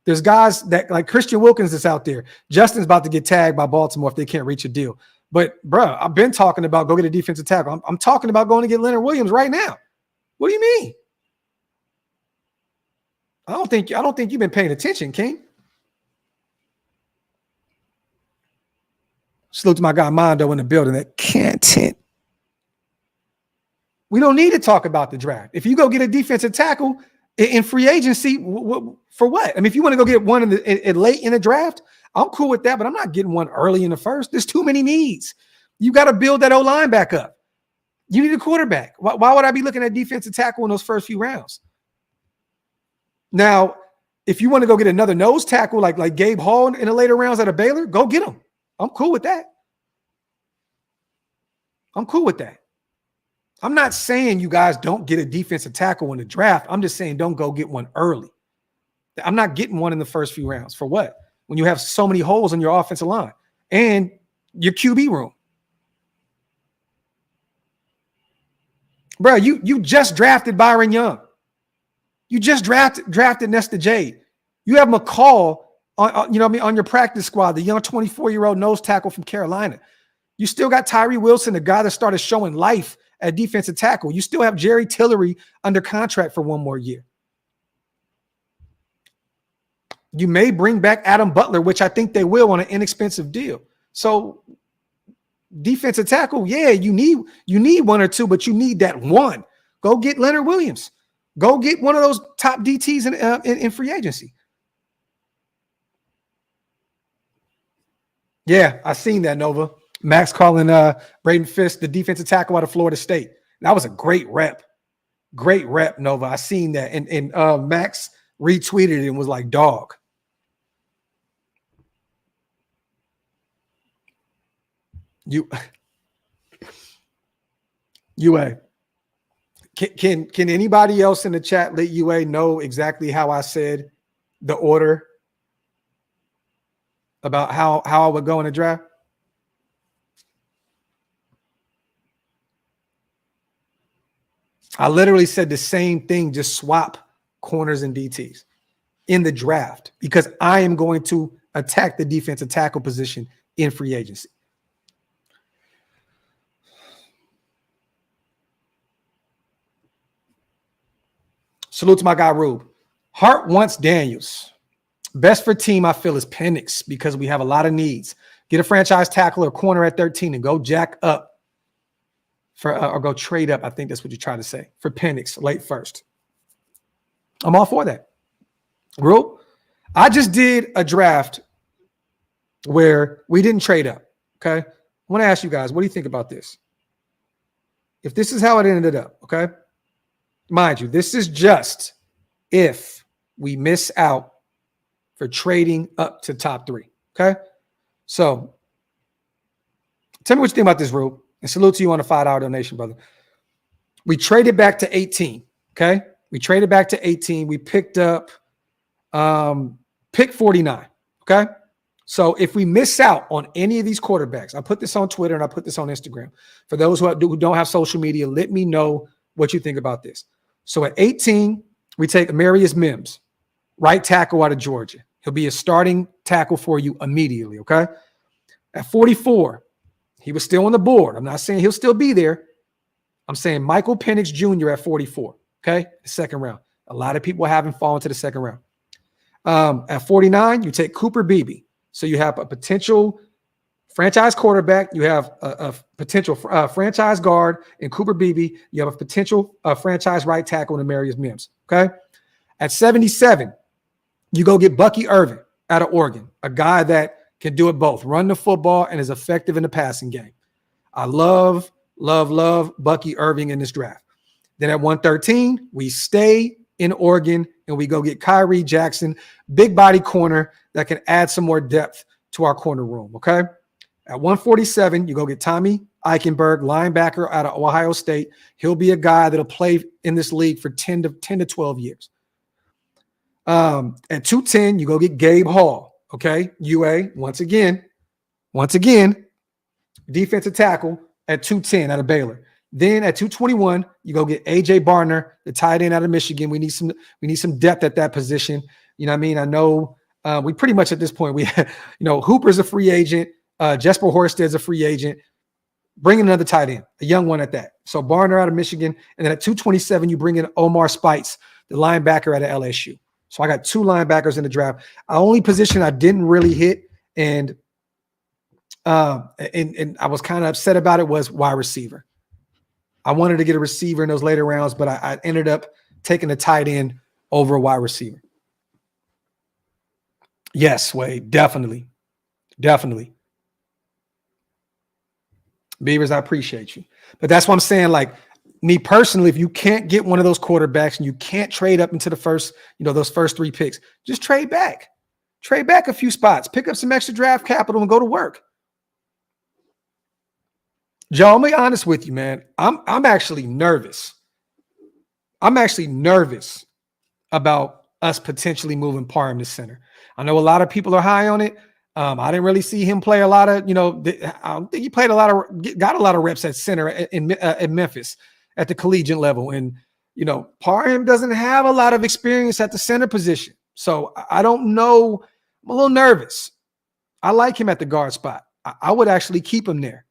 Speaker 1: There's guys that like Christian Wilkins that's out there. Justin's about to get tagged by Baltimore if they can't reach a deal. But, bro, I've been talking about go get a defensive tackle. I'm talking about going to get Leonard Williams right now. What do you mean? I don't think you've been paying attention, King. Salute to my guy Mondo in the building. That content. We don't need to talk about the draft. If you go get a defensive tackle in free agency, for what? I mean, if you want to go get one late in the draft, I'm cool with that, but I'm not getting one early in the first. There's too many needs. You got to build that O-line back up. You need a quarterback. Why would I be looking at defensive tackle in those first few rounds? Now, if you want to go get another nose tackle like Gabe Hall in the later rounds out of Baylor, go get him. I'm cool with that. I'm not saying you guys don't get a defensive tackle in the draft. I'm just saying don't go get one early. I'm not getting one in the first few rounds. For what? When you have so many holes in your offensive line and your QB room. Bro, you just drafted Byron Young. You just drafted Nesta Jade. You have McCall on your practice squad, the young 24-year-old nose tackle from Carolina. You still got Tyree Wilson, the guy that started showing life at defensive tackle. You still have Jerry Tillery under contract for one more year. You may bring back Adam Butler, which I think they will on an inexpensive deal. So defensive tackle, yeah, you need one or two, but you need that one. Go get Leonard Williams. Go get one of those top DTs in free agency. Yeah, I seen that, Nova. Max calling Braden Fisk the defensive tackle out of Florida State. That was a great rep. Great rep, Nova. I seen that. And Max retweeted it and was like, dog. UA. Can anybody else in the chat let UA know exactly how I said the order about how I would go in the draft? I literally said the same thing, just swap corners and DTs in the draft because I am going to attack the defensive tackle position in free agency. Salute to my guy, Rube. Hart wants Daniels. Best for team, I feel, is Penix because we have a lot of needs. Get a franchise tackle or corner at 13 and go jack up for or go trade up. I think that's what you're trying to say for Penix late first. I'm all for that. Rube, I just did a draft where we didn't trade up. Okay. I want to ask you guys, what do you think about this? If this is how it ended up, okay? Mind you, this is just if we miss out for trading up to top 3. Okay. So tell me what you think about this, Rube. And salute to you on a $5 donation, brother. We traded back to 18. Okay. We traded back to 18. We picked up pick 49. Okay. So if we miss out on any of these quarterbacks, I put this on Twitter and I put this on Instagram. For those who don't have social media, let me know what you think about this. So at 18, we take Amarius Mims, right tackle out of Georgia. He'll be a starting tackle for you immediately, okay? At 44, he was still on the board. I'm not saying he'll still be there. I'm saying Michael Penix Jr. at 44, okay? The second round. A lot of people haven't fallen to the second round. At 49, you take Cooper Beebe. So you have a potential franchise quarterback. You have a potential franchise guard in Cooper Beebe. You have a potential franchise right tackle in Amarius Mims. Okay. At 77, you go get Bucky Irving out of Oregon, a guy that can do it both, run the football and is effective in the passing game. I love Bucky Irving in this draft. Then at 113, we stay in Oregon and we go get Kyrie Jackson, big body corner that can add some more depth to our corner room. Okay. At 147, you go get Tommy Eichenberg, linebacker out of Ohio State. He'll be a guy that'll play in this league for 10 to 12 years. At 210, you go get Gabe Hall. Okay. UA, once again, defensive tackle at 210 out of Baylor. Then at 221, you go get AJ Barner, the tight end out of Michigan. We need some depth at that position. You know what I mean? I know we pretty much at this point, Hooper's a free agent. Jesper Horsted's a free agent. Bring in another tight end, a young one at that. So Barner out of Michigan. And then at 227, you bring in Omar Spites, the linebacker out of LSU. So I got 2 linebackers in the draft. The only position I didn't really hit and I was kind of upset about it was wide receiver. I wanted to get a receiver in those later rounds, but I ended up taking a tight end over a wide receiver. Yes, Wade, definitely. Beavers, I appreciate you. But that's what I'm saying. Like, me personally, if you can't get one of those quarterbacks and you can't trade up into the first, those first 3 picks, just trade back. Trade back a few spots. Pick up some extra draft capital and go to work. Joe, I'm be honest with you, man. I'm actually nervous. I'm actually nervous about us potentially moving Parham to center. I know a lot of people are high on it. I didn't really see him play a lot of, I don't think he played got a lot of reps at center in Memphis at the collegiate level. And, Parham doesn't have a lot of experience at the center position. So I don't know. I'm a little nervous. I like him at the guard spot. I would actually keep him there.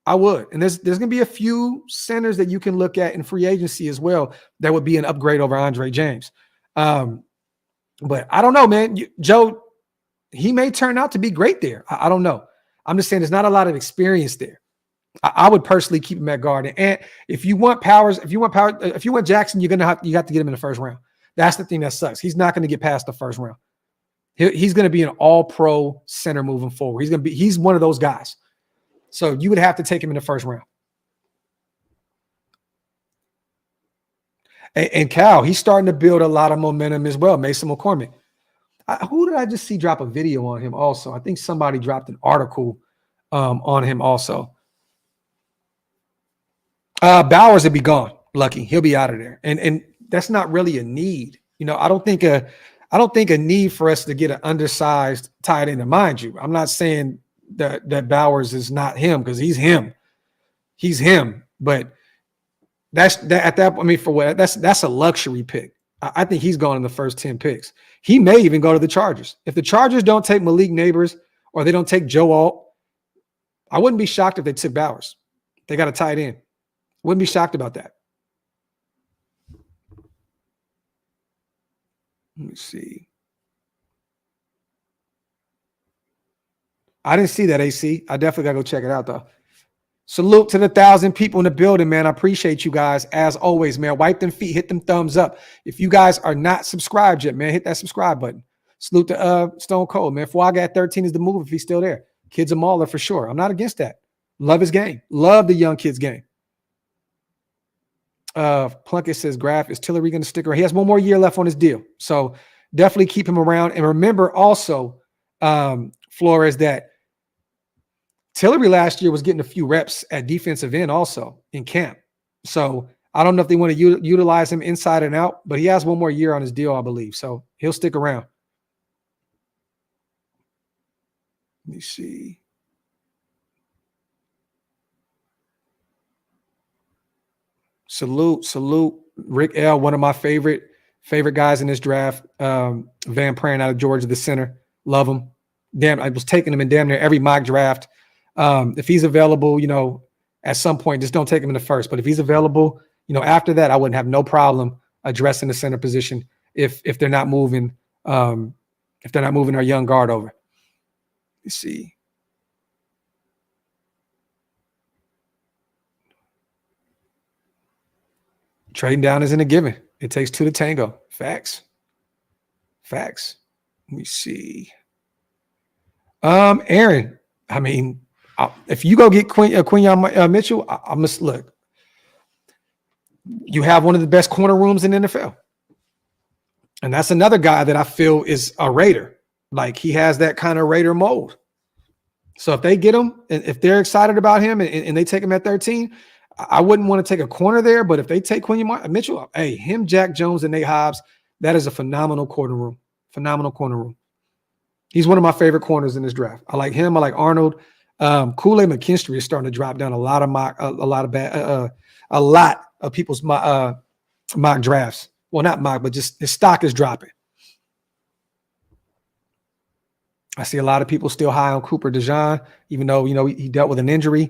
Speaker 1: I would. And there's going to be a few centers that you can look at in free agency as well that would be an upgrade over Andre James. But I don't know, man. Joe, he may turn out to be great there. I don't know. I'm just saying there's not a lot of experience there. I would personally keep him at guard. And if you want Powers, if you want Jackson, you got to get him in the first round. That's the thing that sucks. He's not going to get past the first round. He's going to be an all-pro center moving forward. He's one of those guys. So you would have to take him in the first round. And Cal, he's starting to build a lot of momentum as well. Mason McCormick. Who did I just see drop a video on him also? I think somebody dropped an article on him also. Bowers would be gone. Lucky. He'll be out of there. And that's not really a need. I don't think a need for us to get an undersized tight end. Mind you, I'm not saying that Bowers is not him, because he's him. He's him. But that's a luxury pick. I think he's gone in the first 10 picks. He may even go to the Chargers. If the Chargers don't take Malik Neighbors or they don't take Joe Alt, I wouldn't be shocked if they took Bowers. They got a tight end. Wouldn't be shocked about that. Let me see. I didn't see that, AC. I definitely got to go check it out, though. Salute to the 1,000 people in the building, man. I appreciate you guys. As always, man, wipe them feet, hit them thumbs up. If you guys are not subscribed yet, man, hit that subscribe button. Salute to Stone Cold, man. Fuaga at 13 is the move if he's still there. Kid's a mauler for sure. I'm not against that. Love his game. Love the young kid's game. Plunkett says, Graphk, is Tillery going to stick around? He has one more year left on his deal. So definitely keep him around. And remember also, Flores, that Tillery last year was getting a few reps at defensive end also in camp. So I don't know if they want to utilize him inside and out, but he has one more year on his deal, I believe. So he'll stick around. Let me see. Salute. Rick L., one of my favorite guys in this draft. Van Pran out of Georgia, the center. Love him. Damn, I was taking him in damn near every mock draft. If he's available, at some point, just don't take him in the first. But if he's available, after that, I wouldn't have no problem addressing the center position if they're not moving, our young guard over. Let's see. Trading down isn't a given. It takes two to tango. Facts. Let me see. Aaron, I mean, if you go get Quinyon Mitchell, I must look. You have one of the best corner rooms in the NFL. And that's another guy that I feel is a Raider. Like, he has that kind of Raider mold. So if they get him, and if they're excited about him and they take him at 13, I wouldn't want to take a corner there. But if they take Quinyon Mitchell, hey, him, Jack Jones, and Nate Hobbs, that is a phenomenal corner room. He's one of my favorite corners in this draft. I like him. I like Arnold. Kool-Aid McKinstry is starting to drop down a lot of people's mock drafts. Well, not mock, but just his stock is dropping. I see a lot of people still high on Cooper DeJean, even though he dealt with an injury.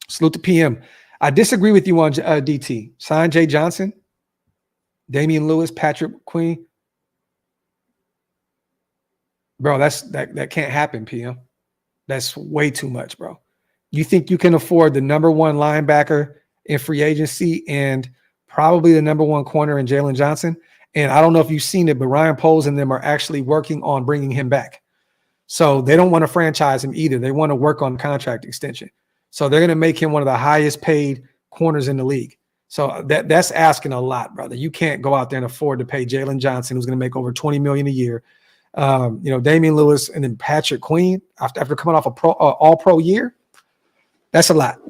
Speaker 1: Salute to PM. I disagree with you on DT. Sanjay Johnson, Damian Lewis, Patrick Queen. Bro, that can't happen, PM. That's way too much, bro. You think you can afford the number one linebacker in free agency and probably the number one corner in Jalen Johnson? And I don't know if you've seen it, but Ryan Poles and them are actually working on bringing him back. So they don't want to franchise him either. They want to work on contract extension. So they're going to make him one of the highest paid corners in the league. So that's asking a lot, brother. You can't go out there and afford to pay Jalen Johnson, who's going to make over $20 million a year. Damian Lewis and then Patrick Queen after coming off all-pro year. That's a lot.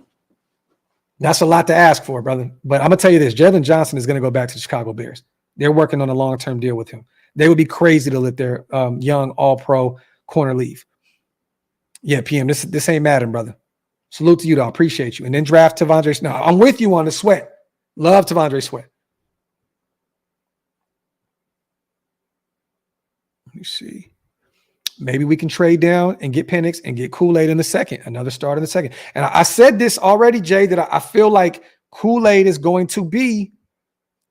Speaker 1: That's a lot to ask for, brother. But I'm going to tell you this. Jalen Johnson is going to go back to the Chicago Bears. They're working on a long-term deal with him. They would be crazy to let their young all-pro corner leave. Yeah, PM, this ain't Madden, brother. Salute to you, though. I appreciate you. And then draft Tavondre. No, I'm with you on the Sweat. Love Tavondre Sweat. Let me see. maybe we can trade down and get Penix and get Kool-Aid in the second, another start in the second. And I said this already, Jay, that I feel like Kool-Aid is going to be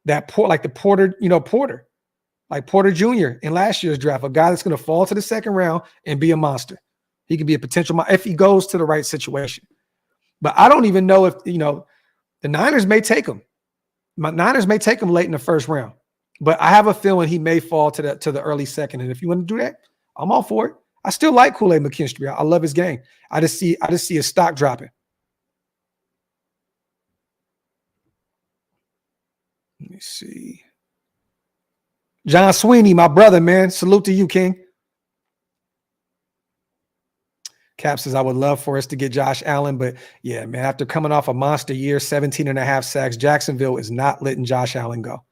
Speaker 1: that like the Porter, like Porter Jr. in last year's draft, a guy that's going to fall to the second round and be a monster. He could be a potential if he goes to the right situation. But I don't even know if, the Niners may take him. Niners may take him late in the first round. But I have a feeling he may fall to the early second. And if you want to do that, I'm all for it. I still like Kool-Aid McKinstry. I love his game. I just see his stock dropping. Let me see. John Sweeney, my brother, man. Salute to you, King. Cap says, I would love for us to get Josh Allen, but yeah, man, after coming off a monster year, 17 and a half sacks, Jacksonville is not letting Josh Allen go.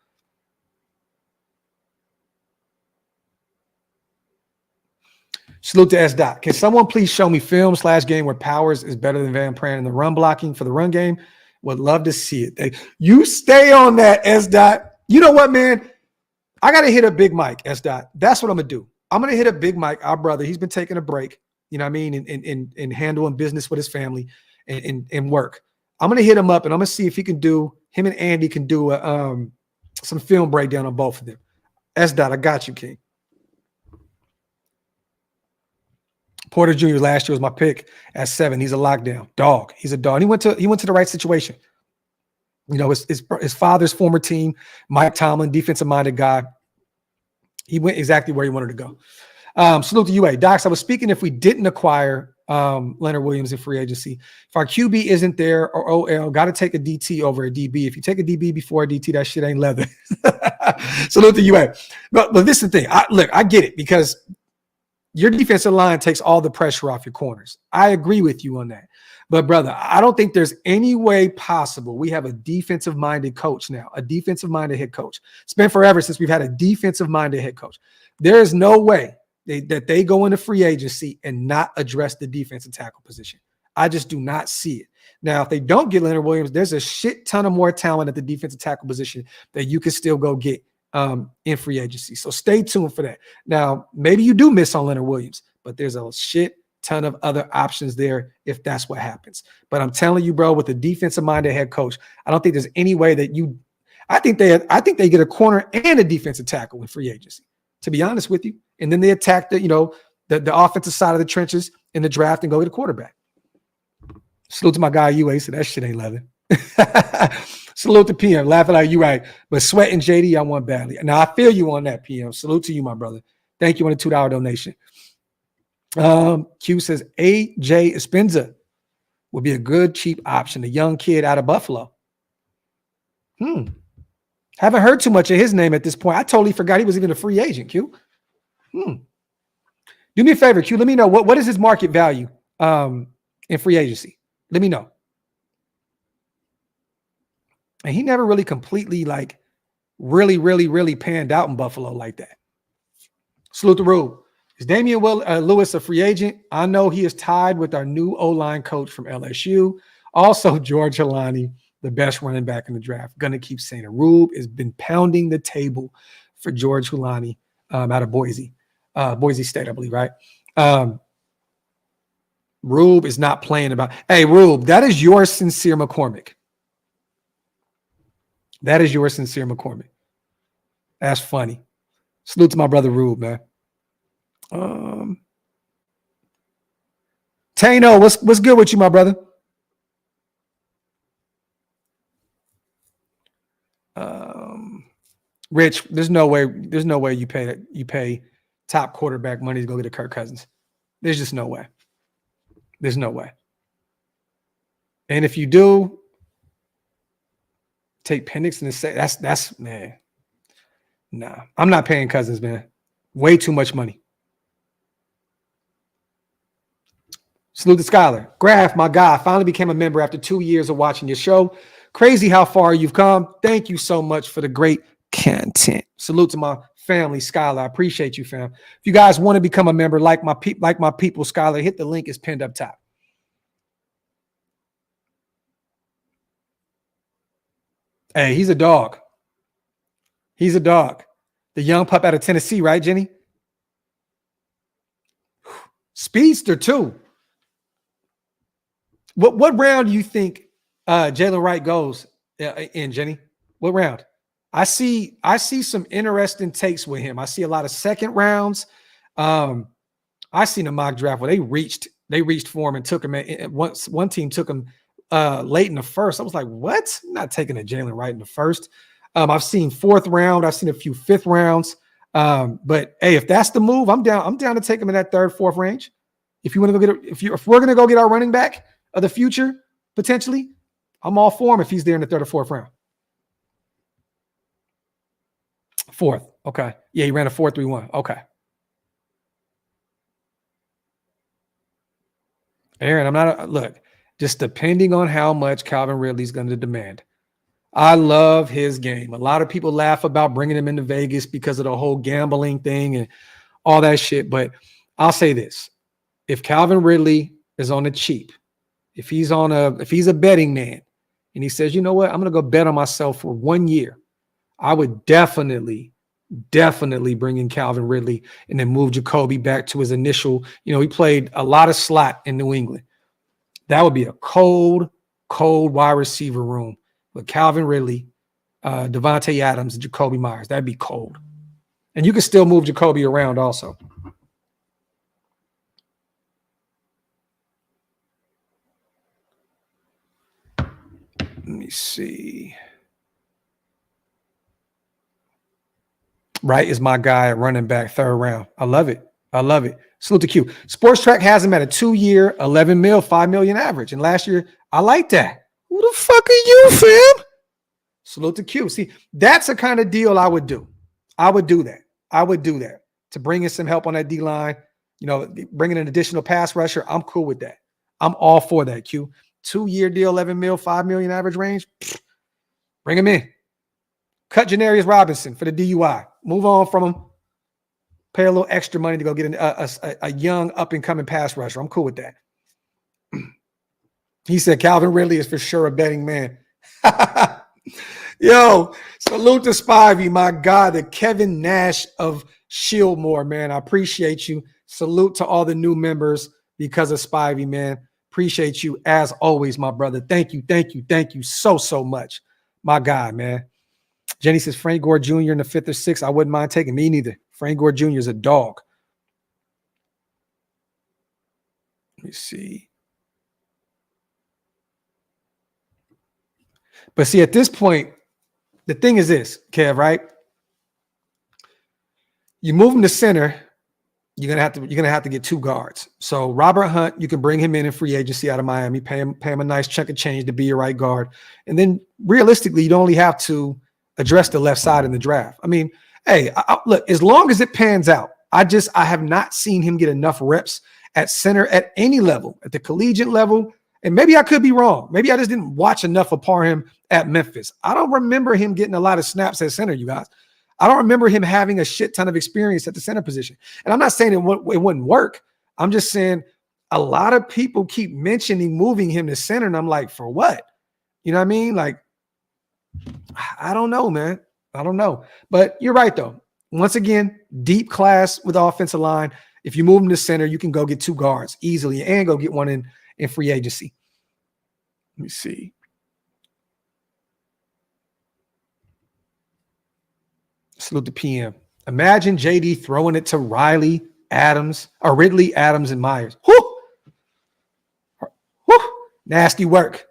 Speaker 1: Salute to S. Dot. Can someone please show me film/game where Powers is better than Van Pran in the run blocking for the run game? Would love to see it. You stay on that, S. Dot. You know what, man? I got to hit up Big Mike, S. Dot. That's what I'm going to do. I'm going to hit up Big Mike, our brother. He's been taking a break, you know what I mean, and handling business with his family and work. I'm going to hit him up, and I'm going to see if him and Andy can do some film breakdown on both of them. S. Dot, I got you, King. Porter Jr. last year was my pick at 7. He's a lockdown dog. He's a dog. He went to the right situation. His father's former team, Mike Tomlin, defensive-minded guy. He went exactly where he wanted to go. Salute to UA. Docs, I was speaking if we didn't acquire Leonard Williams in free agency. If our QB isn't there or OL, got to take a DT over a DB. If you take a DB before a DT, that shit ain't leather. Salute to UA. But this is the thing. I get it because your defensive line takes all the pressure off your corners. I agree with you on that. But, brother, I don't think there's any way possible we have a defensive-minded coach now, a defensive-minded head coach. It's been forever since we've had a defensive-minded head coach. There is no way that they go into free agency and not address the defensive tackle position. I just do not see it. Now, if they don't get Leonard Williams, there's a shit ton of more talent at the defensive tackle position that you can still go get in free agency. So stay tuned for that. Now, maybe you do miss on Leonard Williams, but there's a shit ton of other options there if that's what happens. But I'm telling you, bro, with a defensive-minded head coach, I don't think there's any way that I think they get a corner and a defensive tackle in free agency, to be honest with you. And then they attack the offensive side of the trenches in the draft and go get a quarterback. Salute to my guy UA, so that shit ain't leather. Salute to PM, laughing like you right. But Sweat and JD, I want badly. Now I feel you on that, PM. Salute to you, my brother. Thank you on the $2 donation. Q says AJ Espinza would be a good cheap option. A young kid out of Buffalo. Haven't heard too much of his name at this point. I totally forgot he was even a free agent, Q. Do me a favor, Q. Let me know what is his market value in free agency. Let me know. And he never really completely really panned out in Buffalo like that. Salute the Rube. Is Damian Lewis a free agent? I know he is tied with our new O-line coach from LSU. Also, George Helani, the best running back in the draft. Gonna keep saying it. Rube has been pounding the table for George Helani out of Boise State, I believe, right? Rube is not playing about. Hey, Rube, that is your sincere McCormick. That is your sincere McCormick. That's funny. Salute to my brother Rube, man. Tano, what's good with you, my brother? Rich, there's no way you pay top quarterback money to go get a Kirk Cousins. There's just no way. There's no way. And if you do take Penix and say that's man. Nah, I'm not paying Cousins, man. Way too much money. Salute to Skylar. Graphk, my guy, finally became a member after 2 years of watching your show. Crazy how far you've come. Thank you so much for the great content. Salute to my family, Skylar. I appreciate you, fam. If you guys want to become a member, like my people, Skylar, hit the link. It's pinned up top. Hey, he's a dog. He's a dog. The young pup out of Tennessee, right, Jenny? Speedster too. What round do you think Jalen Wright goes in, Jenny? What round? I see some interesting takes with him. I see a lot of second rounds. I seen a mock draft where they reached for him and took him. One team took him late in the first. I was like, what? I'm not taking a Jalen Wright in the first. I've seen fourth round. I've seen a few fifth rounds. But hey, if that's the move, I'm down. I'm down to take him in that third, fourth range. If you want to go get if we're gonna go get our running back of the future potentially, I'm all for him if he's there in the third or fourth round. Fourth, okay. Yeah, he ran a 4.31. Okay. Aaron, I'm not look. Just depending on how much Calvin Ridley's going to demand. I love his game. A lot of people laugh about bringing him into Vegas because of the whole gambling thing and all that shit. But I'll say this: if Calvin Ridley is on the cheap, if he's a betting man, and he says, you know what, I'm going to go bet on myself for 1 year, I would definitely bring in Calvin Ridley and then move Jacoby back to his initial. He played a lot of slot in New England. That would be a cold wide receiver room with Calvin Ridley, Devontae Adams, and Jacoby Myers. That'd be cold. And you can still move Jacoby around also. Let me see. Wright is my guy at running back, third round. I love it. Salute to Q. Sports Track has him at a 2-year, 11 mil, 5 million average. And last year, I like that. Who the fuck are you, fam? Salute to Q. See, that's the kind of deal I would do. I would do that to bring in some help on that D-line. Bringing an additional pass rusher. I'm cool with that. I'm all for that, Q. 2-year deal, 11 mil, 5 million average range. Bring him in. Cut Janarius Robinson for the DUI. Move on from him. Pay a little extra money to go get a young up-and-coming pass rusher. I'm cool with that. He said Calvin Ridley is for sure a betting man. Yo, salute to Spivey, my God, the Kevin Nash of Shieldmore, man. I appreciate you. Salute to all the new members because of Spivey, man. Appreciate you as always, my brother. Thank you so much. My God, man. Jenny says Frank Gore Jr. in the 5th or 6th. I wouldn't mind taking. Me neither. Frank Gore Jr. is a dog. Let me see. But see, at this point, the thing is this, Kev, right? You move him to center, you're gonna have to get 2 guards. So Robert Hunt, you can bring him in free agency out of Miami, pay him a nice chunk of change to be your right guard, and then realistically, you don't only have to address the left side in the draft. I mean, hey, look, as long as it pans out, I have not seen him get enough reps at center at any level, at the collegiate level. And maybe I could be wrong. Maybe I just didn't watch enough of him at Memphis. I don't remember him getting a lot of snaps at center, you guys. I don't remember him having a shit ton of experience at the center position. And I'm not saying it wouldn't work. I'm just saying a lot of people keep mentioning moving him to center. And I'm like, for what? You know what I mean? Like, I don't know, man. I don't know. But you're right, though. Once again, deep class with the offensive line. If you move him to center, you can go get 2 guards easily and go get one in free agency. Let me see. Salute the PM. Imagine JD throwing it to Ridley, Adams, and Myers. Whoo! Whoo! Nasty work.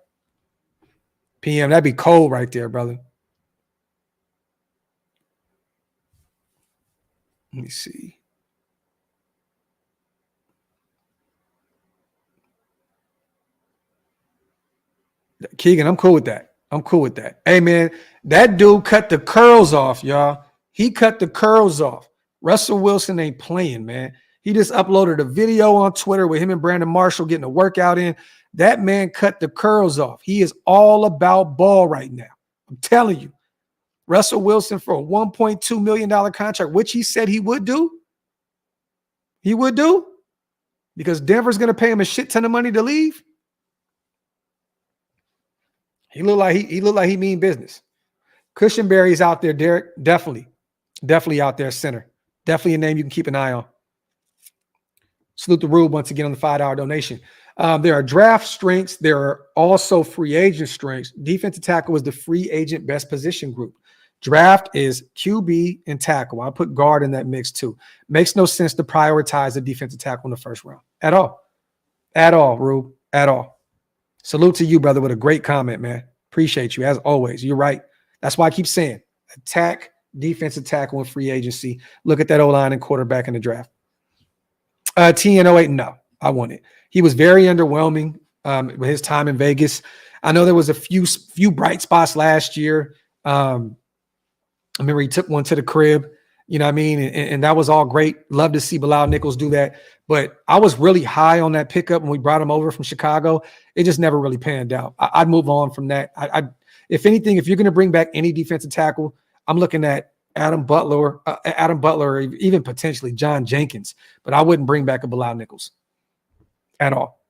Speaker 1: PM, that'd be cold right there, brother. Let me see. Keegan, I'm cool with that. Hey, man, that dude cut the curls off, y'all. He cut the curls off. Russell Wilson ain't playing, man. He just uploaded a video on Twitter with him and Brandon Marshall getting a workout in. That man cut the curls off. He is all about ball right now. I'm telling you. Russell Wilson for a $1.2 million contract, which he said he would do. He would do because Denver's going to pay him a shit ton of money to leave. He looked like he mean business. Cushionberry's out there, Derek. Definitely out there, center. Definitely a name you can keep an eye on. Salute the Rube once again on the $5 donation. There are draft strengths. There are also free agent strengths. Defensive tackle is the free agent best position group. Draft is QB and tackle. I put guard in that mix too. Makes no sense to prioritize a defensive tackle in the first round at all. At all, Rube. At all. Salute to you, brother, with a great comment, man. Appreciate you as always. You're right. That's why I keep saying attack, defensive tackle, and free agency. Look at that O-line and quarterback in the draft. TN08, no, I want it. He was very underwhelming with his time in Vegas. I know there was a few bright spots last year. I remember he took one to the crib, you know what I mean? And that was all great. Love to see Bilal Nichols do that. But I was really high on that pickup when we brought him over from Chicago. It just never really panned out. I'd move on from that. If anything, if you're going to bring back any defensive tackle, I'm looking at Adam Butler, or even potentially John Jenkins. But I wouldn't bring back a Bilal Nichols at all.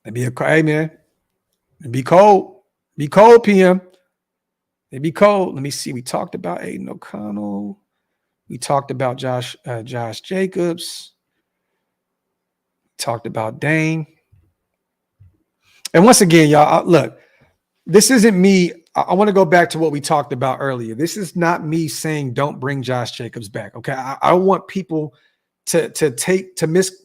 Speaker 1: Hey, man. It'd be cold. Be cold, PM. It'd be cold. Let me see. We talked about Aiden O'Connell. We talked about Josh Jacobs. Talked about Dane. And once again, y'all, look, this isn't me. I want to go back to what we talked about earlier. This is not me saying don't bring Josh Jacobs back. Okay. I don't want people to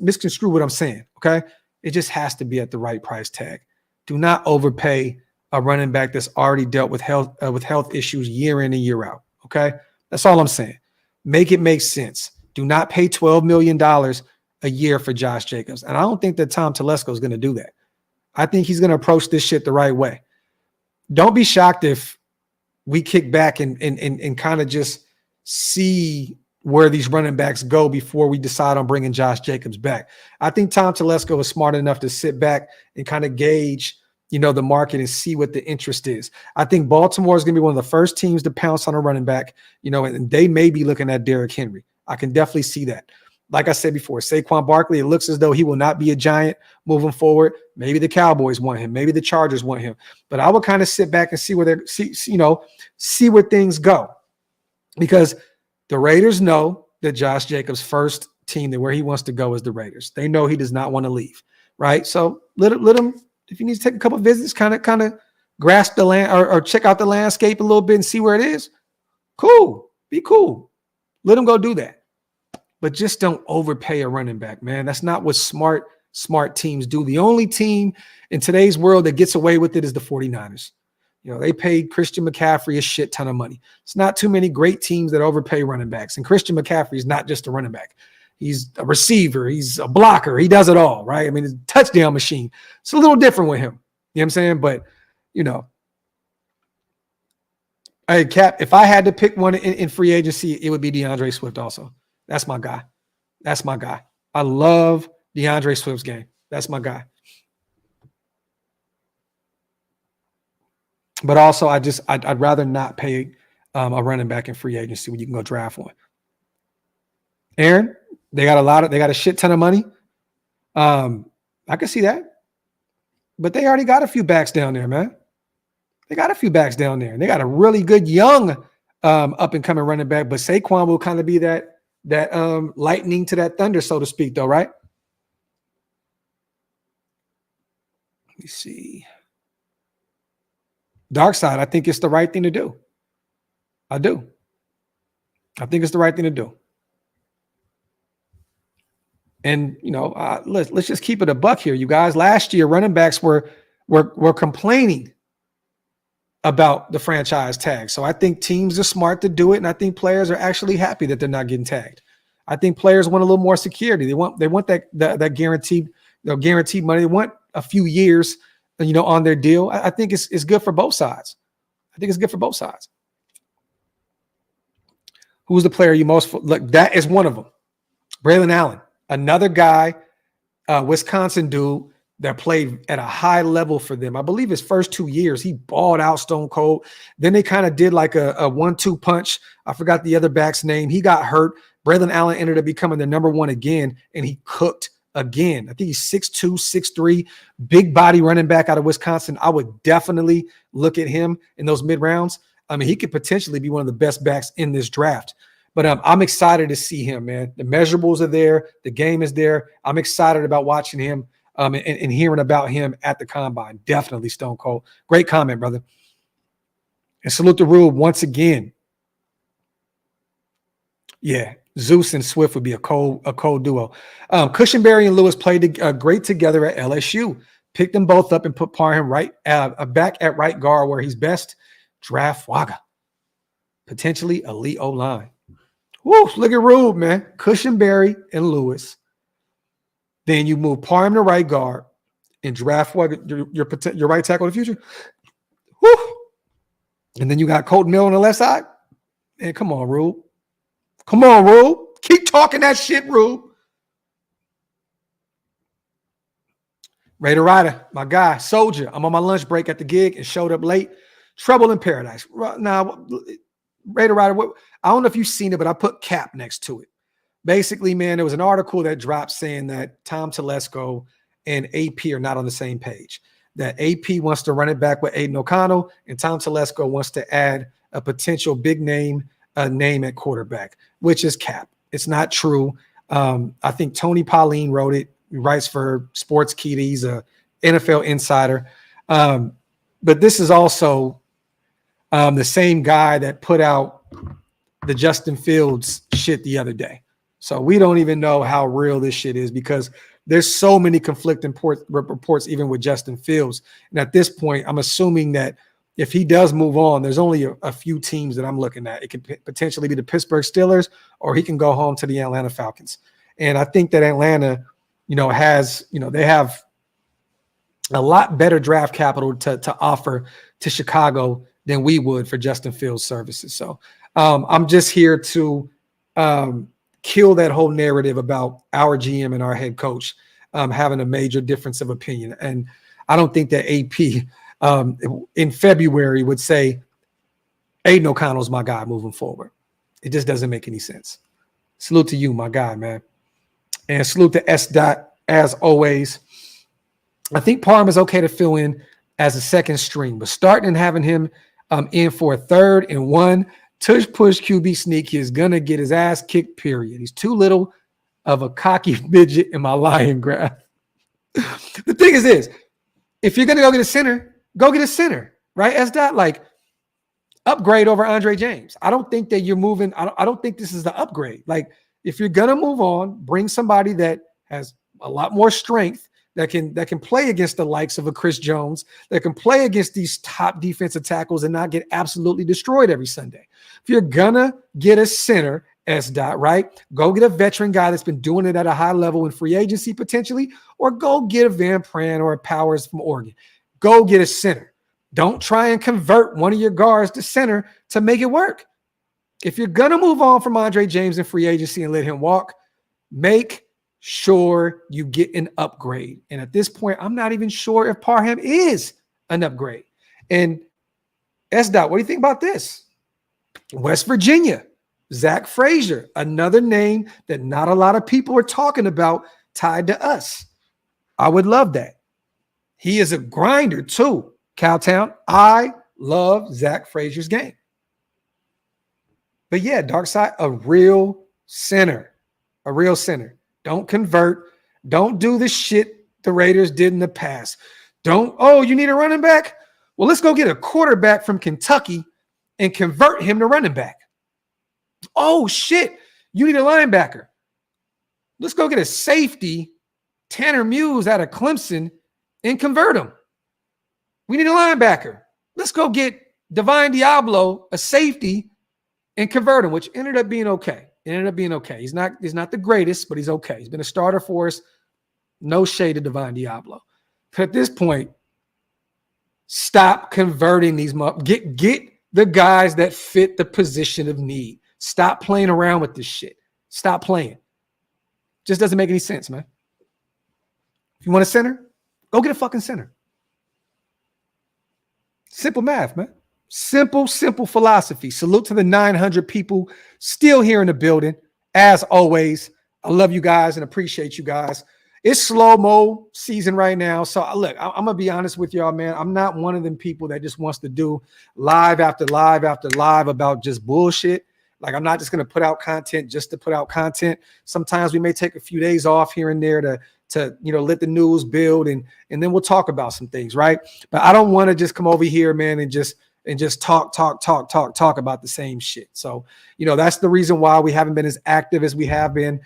Speaker 1: misconstrue what I'm saying. Okay. It just has to be at the right price tag. Do not overpay a running back that's already dealt with health issues year in and year out. Okay. That's all I'm saying. Make it make sense. Do not pay $12 million a year for Josh Jacobs. And I don't think that Tom Telesco is going to do that. I think he's going to approach this shit the right way. Don't be shocked if we kick back and kind of just see where these running backs go before we decide on bringing Josh Jacobs back. I think Tom Telesco is smart enough to sit back and kind of gauge, the market and see what the interest is. I think Baltimore is going to be one of the first teams to pounce on a running back, and they may be looking at Derrick Henry. I can definitely see that. Like I said before, Saquon Barkley, it looks as though he will not be a Giant moving forward. Maybe the Cowboys want him. Maybe the Chargers want him. But I will kind of sit back and see where things go. Because the Raiders know that Josh Jacobs' first team, that where he wants to go is the Raiders. They know he does not want to leave, right? So let him, if he needs to take a couple of visits, kind of grasp the land or check out the landscape a little bit and see where it is. Cool. Be cool. Let him go do that. But just don't overpay a running back, man. That's not what smart teams do. The only team in today's world that gets away with it is the 49ers. They paid Christian McCaffrey a shit ton of money. It's not too many great teams that overpay running backs. And Christian McCaffrey is not just a running back. He's a receiver. He's a blocker. He does it all, right? I mean, it's a touchdown machine. It's a little different with him. You know what I'm saying? But, hey, Cap, if I had to pick one in free agency, it would be DeAndre Swift also. That's my guy. That's my guy. I love DeAndre Swift's game. That's my guy. But also, I'd rather not pay a running back in free agency when you can go draft one. Aaron, they got a shit ton of money. I can see that. But they already got a few backs down there, man. They got a few backs down there. And they got a really good young up and coming running back. But Saquon will kind of be that lightning to that thunder, so to speak, though, right? Let me see. Dark side, I think it's the right thing to do. I do. I think it's the right thing to do. And, let's just keep it a buck here, you guys. Last year, running backs were complaining about the franchise tag. So I think teams are smart to do it, and I think players are actually happy that they're not getting tagged. I think players want a little more security. They want that guaranteed money. They want a few years, on their deal. I think it's good for both sides. I think it's good for both sides. Who's the player you most look? That is one of them. Braylon Allen, another guy, Wisconsin dude that played at a high level for them. I believe his first 2 years, he balled out stone cold. Then they kind of did like a 1-2 punch. I forgot the other back's name. He got hurt. Braylon Allen ended up becoming the number one again, and he cooked again. I think he's 6'2", 6'3", big body running back out of Wisconsin. I would definitely look at him in those mid rounds. I mean, he could potentially be one of the best backs in this draft. But I'm excited to see him, man. The measurables are there. The game is there. I'm excited about watching him and hearing about him at the combine. Definitely Stone Cold. Great comment, brother. And salute the Rube once again. Yeah, Zeus and Swift would be a cold duo. Cushenberry and Lewis played great together at LSU. Picked them both up and put Parham back at right guard where he's best. Draft Waga. Potentially elite O-line. Woo, look at Rube, man. Cushenberry and Lewis. Then you move Parham to right guard and draft Waga, your right tackle of the future. Woo. And then you got Colton Mill on the left side. Man, come on, Rube. Come on, Rube. Keep talking that shit, Rube. Raider Rider, my guy, soldier. I'm on my lunch break at the gig and showed up late. Trouble in paradise. Now, Raider Rider, I don't know if you've seen it, but I put cap next to it. Basically, man, there was an article that dropped saying that Tom Telesco and AP are not on the same page. That AP wants to run it back with Aiden O'Connell, and Tom Telesco wants to add a potential big name at quarterback, which is cap. It's not true. I think Tony Pauline wrote it. He writes for Sports Key. He's a NFL insider. But this is also the same guy that put out the Justin Fields shit the other day. So we don't even know how real this shit is because there's so many conflicting reports even with Justin Fields. And at this point, I'm assuming that if he does move on, there's only a few teams that I'm looking at. It could potentially be the Pittsburgh Steelers, or he can go home to the Atlanta Falcons. And I think that Atlanta, they have a lot better draft capital to offer to Chicago than we would for Justin Fields' services. So I'm just here to kill that whole narrative about our GM and our head coach having a major difference of opinion. And I don't think that AP in February would say, Aiden O'Connell's my guy moving forward. It just doesn't make any sense. Salute to you, my guy, man. And salute to S. Dot, as always. I think Parham is okay to fill in as a second string, but starting and having him in for a 3rd and 1, tush push QB sneak, is going to get his ass kicked, period. He's too little of a cocky midget in my lion graph. The thing is this, if you're going to go get a center, go get a center, right? S. Dot, like, upgrade over Andre James. I don't think that you're moving. I don't think this is the upgrade. Like, if you're going to move on, bring somebody that has a lot more strength, that can play against the likes of a Chris Jones, that can play against these top defensive tackles and not get absolutely destroyed every Sunday. If you're going to get a center, S. Dot, right? Go get a veteran guy that's been doing it at a high level in free agency potentially, or go get a Van Pran or a Powers from Oregon. Go get a center. Don't try and convert one of your guards to center to make it work. If you're going to move on from Andre James in free agency and let him walk, make sure you get an upgrade. And at this point, I'm not even sure if Parham is an upgrade. And S. Dot, what do you think about this? West Virginia, Zach Frazier, another name that not a lot of people are talking about tied to us. I would love that. He is a grinder too, Cowtown. I love Zach Frazier's game. But yeah, Dark Side, a real center. Don't convert. Don't do the shit the Raiders did in the past. You need a running back? Well, let's go get a quarterback from Kentucky and convert him to running back. Oh, shit. You need a linebacker. Let's go get a safety, Tanner Muse out of Clemson, and convert him. We need a linebacker. Let's go get Divine Diablo, a safety, and convert him, which ended up being okay. He's not the greatest, but he's okay. He's been a starter for us. No shade to Divine Diablo. But at this point, stop converting these. Get the guys that fit the position of need. Stop playing around with this shit. Stop playing. Just doesn't make any sense, man. If you want a center, go get a fucking center. Simple math, man. Simple philosophy. Salute to the 900 people still here in the building. As always, I love you guys and appreciate you guys. It's slow-mo season right now. So, look, I'm going to be honest with y'all, man. I'm not one of them people that just wants to do live after live after live about just bullshit. Like, I'm not just going to put out content just to put out content. Sometimes we may take a few days off here and there to let the news build, and then we'll talk about some things, right? But I don't want to just come over here, man, and just talk about the same shit. So, that's the reason why we haven't been as active as we have been,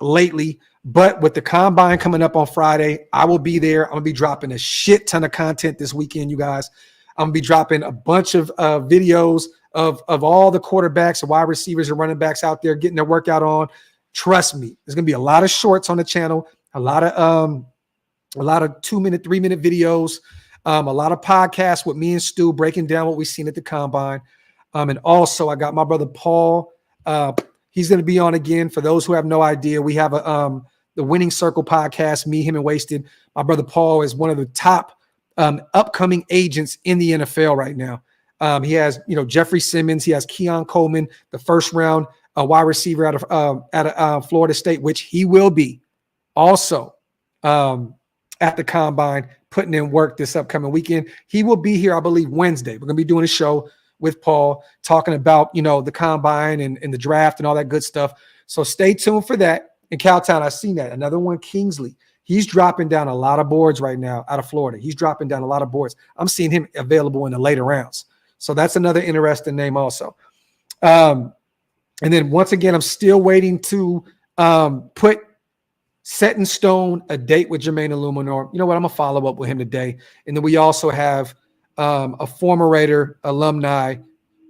Speaker 1: lately. But with the combine coming up on Friday, I will be there. I'm gonna be dropping a shit ton of content this weekend, you guys. I'm gonna be dropping a bunch of videos of all the quarterbacks, wide receivers, and running backs out there getting their workout on. Trust me, there's gonna be a lot of shorts on the channel, a lot of 2-minute, 3-minute videos, a lot of podcasts with me and Stu breaking down what we've seen at the combine. And also, I got my brother Paul. He's going to be on again. For those who have no idea, we have the Winning Circle podcast, me, him, and Wasted. My brother Paul is one of the top upcoming agents in the NFL right now. He has, Jeffrey Simmons. He has Keon Coleman, the first round wide receiver out of Florida State, which he will be also at the combine, putting in work this upcoming weekend. He will be here, I believe, Wednesday. We're going to be doing a show with Paul, talking about, the combine and the draft and all that good stuff. So stay tuned for that. In Cowtown, I've seen that. Another one, Kingsley. He's dropping down a lot of boards right now out of Florida. He's dropping down a lot of boards. I'm seeing him available in the later rounds. So that's another interesting name also. And then once again, I'm still waiting to put set in stone a date with Jermaine Illuminor. You know what? I'm going to follow up with him today. And then we also have a former Raider alumni,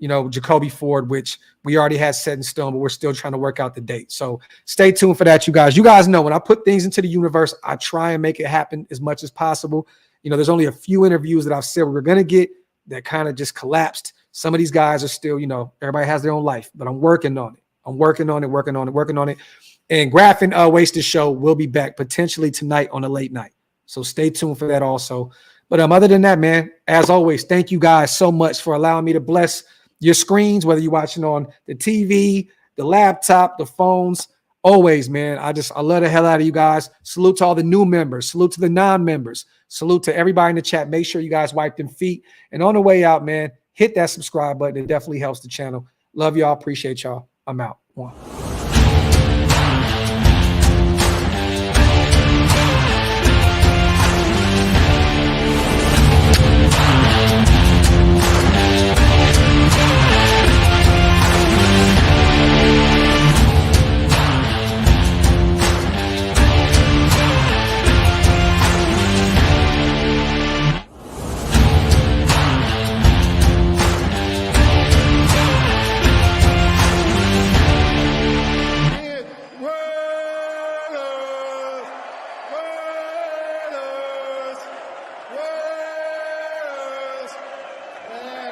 Speaker 1: Jacoby Ford, which we already had set in stone, but we're still trying to work out the date. So stay tuned for that, you guys. You guys know when I put things into the universe, I try and make it happen as much as possible. There's only a few interviews that I've said we're going to get that kind of just collapsed. Some of these guys are still, everybody has their own life, but I'm working on it. I'm working on it. And Graphk and Wasted Show will be back potentially tonight on a late night. So stay tuned for that also. But other than that, man, as always, thank you guys so much for allowing me to bless your screens, whether you're watching on the TV, the laptop, the phones. Always, man, I love the hell out of you guys. Salute to all the new members. Salute to the non-members. Salute to everybody in the chat. Make sure you guys wipe them feet. And on the way out, man, hit that subscribe button. It definitely helps the channel. Love y'all. Appreciate y'all. I'm out. One.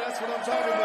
Speaker 4: That's what I'm talking about.